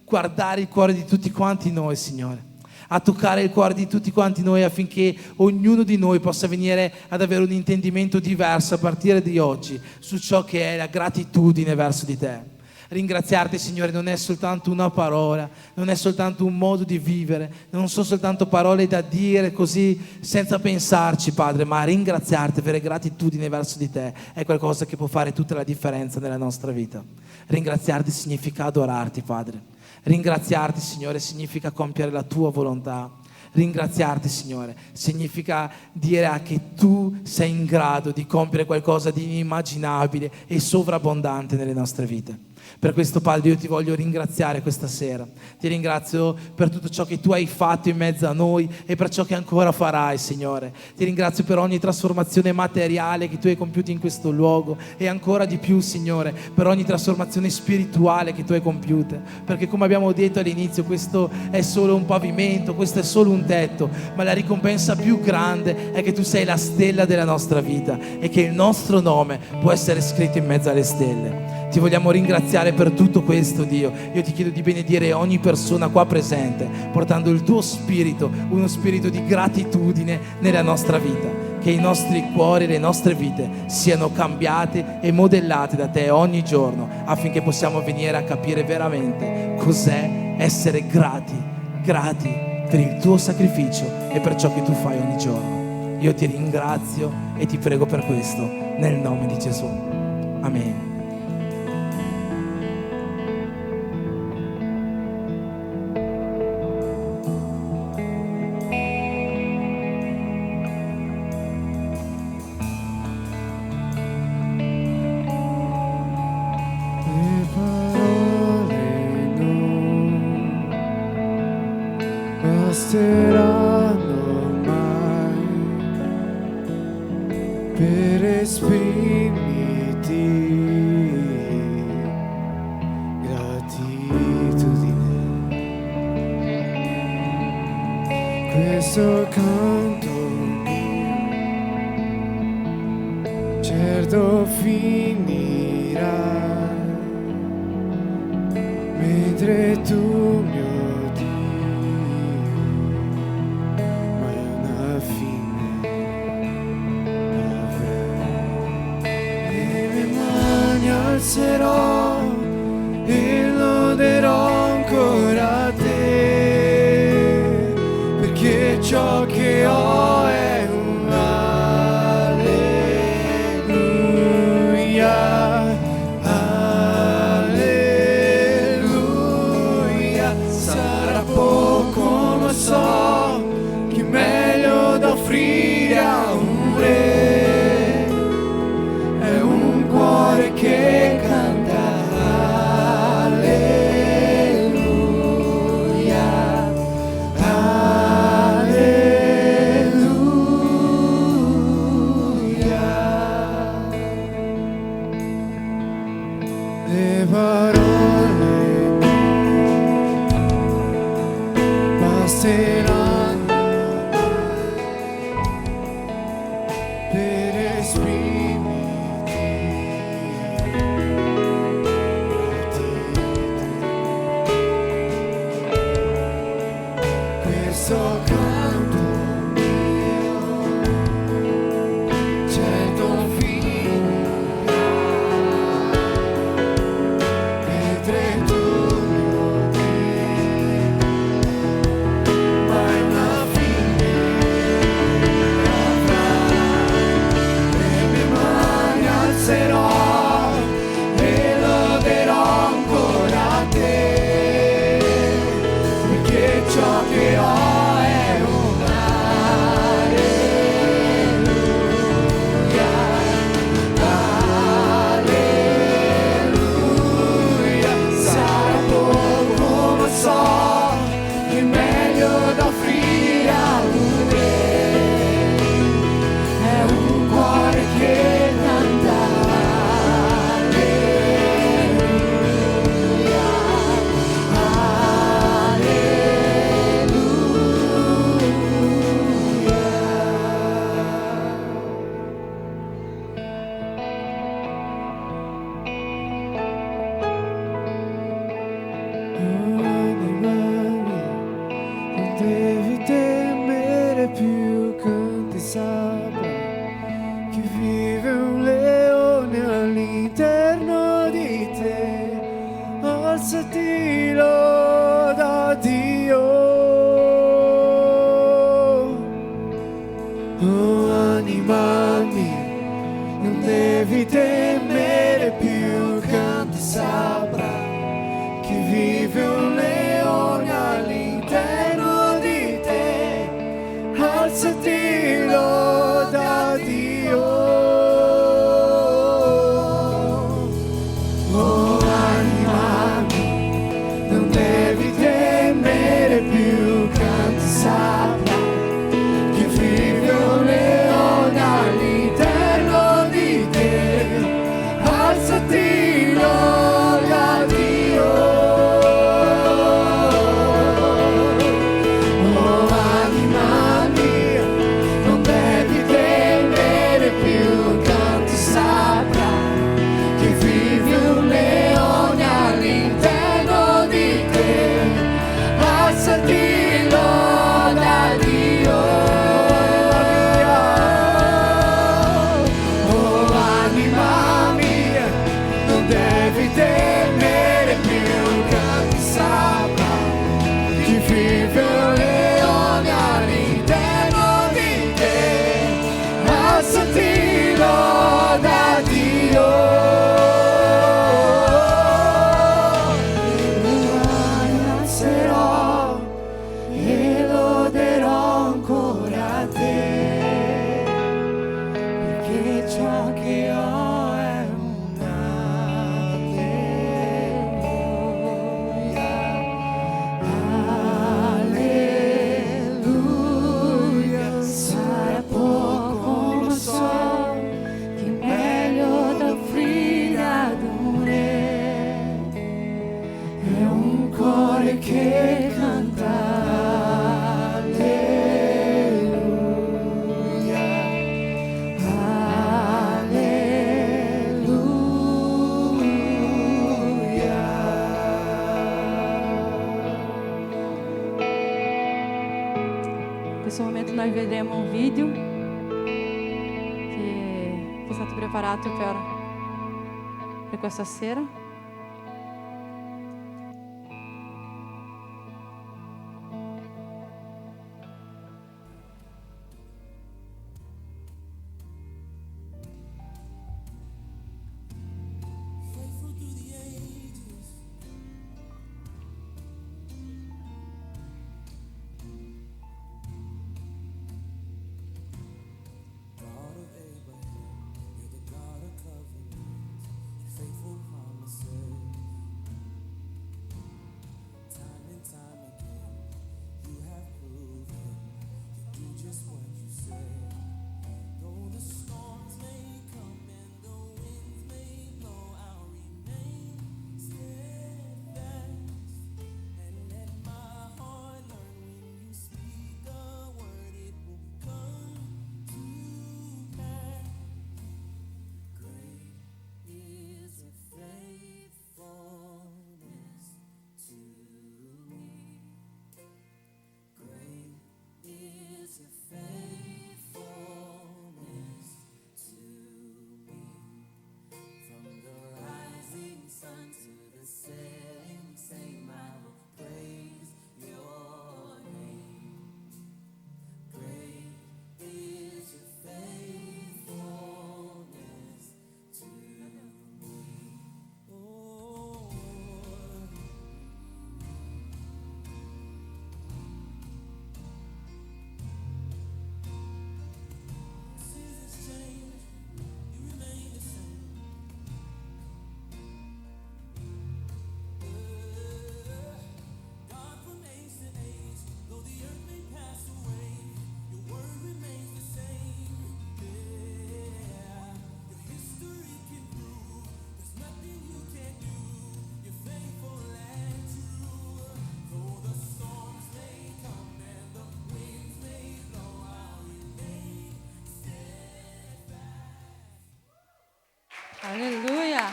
guardare il cuore di tutti quanti noi, Signore, a toccare il cuore di tutti quanti noi, affinché ognuno di noi possa venire ad avere un intendimento diverso a partire di oggi su ciò che è la gratitudine verso di Te. Ringraziarti, Signore, non è soltanto una parola, non è soltanto un modo di vivere, non sono soltanto parole da dire così senza pensarci, Padre, ma ringraziarti, avere gratitudine verso di Te è qualcosa che può fare tutta la differenza nella nostra vita. Ringraziarti significa adorarti, Padre. Ringraziarti, Signore, significa compiere la Tua volontà. Ringraziarti, Signore, significa dire che Tu sei in grado di compiere qualcosa di inimmaginabile e sovrabbondante nelle nostre vite. Per questo, Padre, io ti voglio ringraziare questa sera. Ti ringrazio per tutto ciò che Tu hai fatto in mezzo a noi e per ciò che ancora farai, Signore. Ti ringrazio per ogni trasformazione materiale che Tu hai compiuto in questo luogo e ancora di più, Signore, per ogni trasformazione spirituale che Tu hai compiuto. Perché, come abbiamo detto all'inizio, questo è solo un pavimento, questo è solo un tetto, ma la ricompensa più grande è che Tu sei la stella della nostra vita e che il nostro nome può essere scritto in mezzo alle stelle. Ti vogliamo ringraziare per tutto questo, Dio. Io ti chiedo di benedire ogni persona qua presente, portando il Tuo spirito, uno spirito di gratitudine nella nostra vita. Che i nostri cuori e le nostre vite siano cambiate e modellate da Te ogni giorno, affinché possiamo venire a capire veramente cos'è essere grati per il Tuo sacrificio e per ciò che Tu fai ogni giorno. Io ti ringrazio e ti prego per questo, nel nome di Gesù. Amen. Basteranno mai per esprimerti gratitudine. Questo canto mio certo finirà, mentre Tu, mio alzerò e loderò ancora Te, perché ciò che ho è un alleluia, alleluia. Sarà poco, ma so che è meglio da offrire a un re, è un cuore che canta alleluia, alleluia. Le parole basteranno per esprimerti questo canto mio certo finirà, mentre Tu, mio Dio, mai una fine avrai. Le mie mani alzerò e loderò ancora Te, perché ciò che ho è un alleluia, alleluia. Sarà poco, ma so che è meglio da offrire a un re, devi temere più che un sabbia, che vive un leone all'interno di te. Alzati, loda Dio. Oh anima mia, non devi temere più che un sabbia, che vive un leone all'interno di te. Alzati, loda Dio. Oh anima mia, non devi temere più che un sabbia, che vive un leone all'interno di te. Alzati, loda Dio. Oh anima mia, non devi temere più che un sabbia, che vive un leone all'interno di te. Alzati, loda Dio. Oh anima mia, non devi temere più che un sabbia, che vive un leone all'interno di te. Alzati, loda Dio. Alzerò e loderò ancora te, perché ciò che ho è alleluia. Sarà poco, lo so, che è meglio da offrire ad un re. È un cuore che canta In questo momento noi vedremo un video che è stato preparato per questa sera. Aleluia!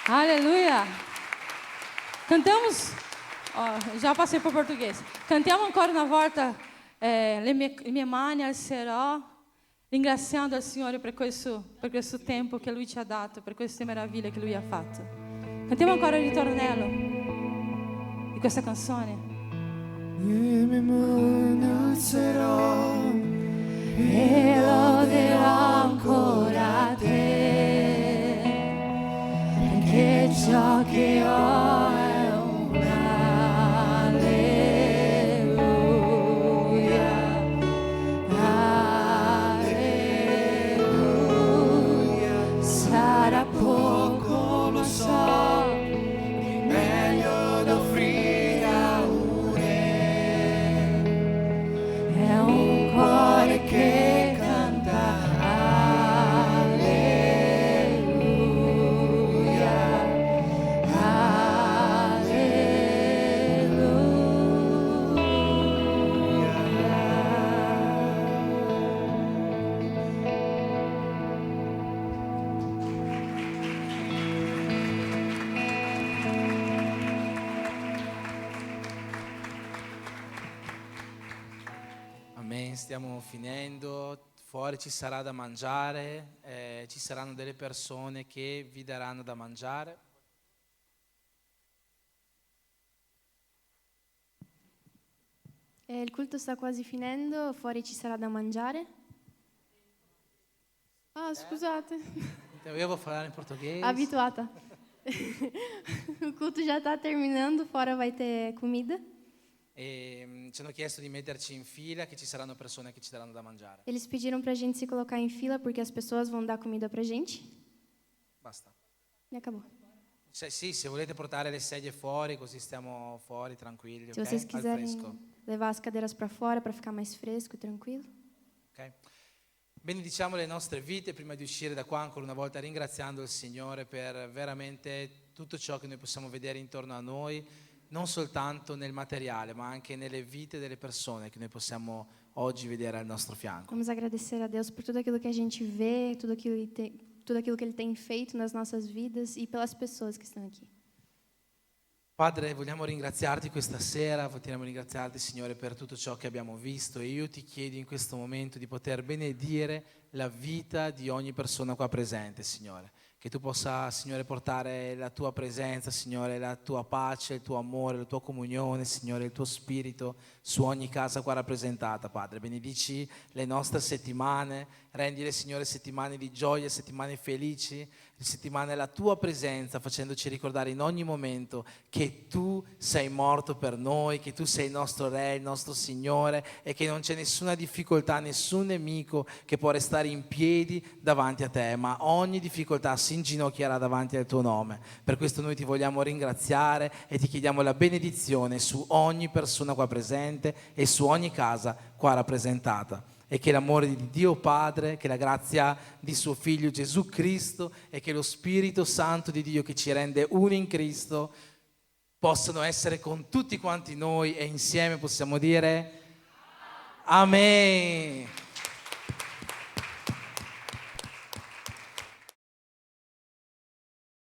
Aleluia! Cantamos Já passei para o português. Cantiamo ancora una volta le mie mani alzerò, ringraziando il Signore per questo tempo che Lui ci ha dato, per queste meraviglie che Lui ha fatto. Cantiamo ancora il ritornello di questa canzone. Le mie mani alzerò E loderò ancora a te, perché ciò che ho è un alleluia, alleluia. Sarà poco, lo so, meglio da offrire a un re. è un cuore che canta alleluia, Amen, stiamo finendo. Fuori ci sarà da mangiare, ci saranno delle persone che vi daranno da mangiare. Il culto sta quasi finendo, fuori ci sarà da mangiare. Ah, scusate, Io vou falar in portoghese. abituata. O culto já está terminando, fora vai ter comida. E ci hanno chiesto di metterci in fila, che ci saranno persone che ci daranno da mangiare. Eles pediram pra gente se colocar em fila porque as pessoas vão dar comida pra gente. Basta. E acabou. Sì, se volete portare le sedie fuori, così stiamo fuori tranquilli, Se ok? vocês Al quiserem fresco. levar as cadeiras pra fora para ficar mais fresco e tranquilo. Ok? Benediciamo le nostre vite prima di uscire da qua ancora una volta ringraziando il Signore per veramente tutto ciò che noi possiamo vedere intorno a noi, non soltanto nel materiale, ma anche nelle vite delle persone che noi possiamo oggi vedere al nostro fianco. Vamos agradecer a Deus por tudo aquilo que a gente vê, tudo aquilo que Ele tem feito nas nossas vidas e pelas pessoas que estão aqui. Padre, vogliamo ringraziarti questa sera, vogliamo ringraziarti Signore per tutto ciò che abbiamo visto e io ti chiedo in questo momento di poter benedire la vita di ogni persona qua presente, Signore. Che tu possa, Signore, portare la tua presenza, Signore, la tua pace, il tuo amore, la tua comunione, Signore, il tuo spirito su ogni casa qua rappresentata, Padre. Benedici le nostre settimane, rendile, Signore, settimane di gioia, settimane felici, settimane la tua presenza, facendoci ricordare in ogni momento che tu sei morto per noi, che tu sei il nostro Re, il nostro Signore e che non c'è nessuna difficoltà, nessun nemico che può restare in piedi davanti a te, ma ogni difficoltà si inginocchierà davanti al tuo nome. Per questo noi ti vogliamo ringraziare e ti chiediamo la benedizione su ogni persona qua presente e su ogni casa qua rappresentata. E che l'amore di Dio Padre, che la grazia di suo Figlio Gesù Cristo e che lo Spirito Santo di Dio che ci rende uni in Cristo possano essere con tutti quanti noi e insieme possiamo dire Amen.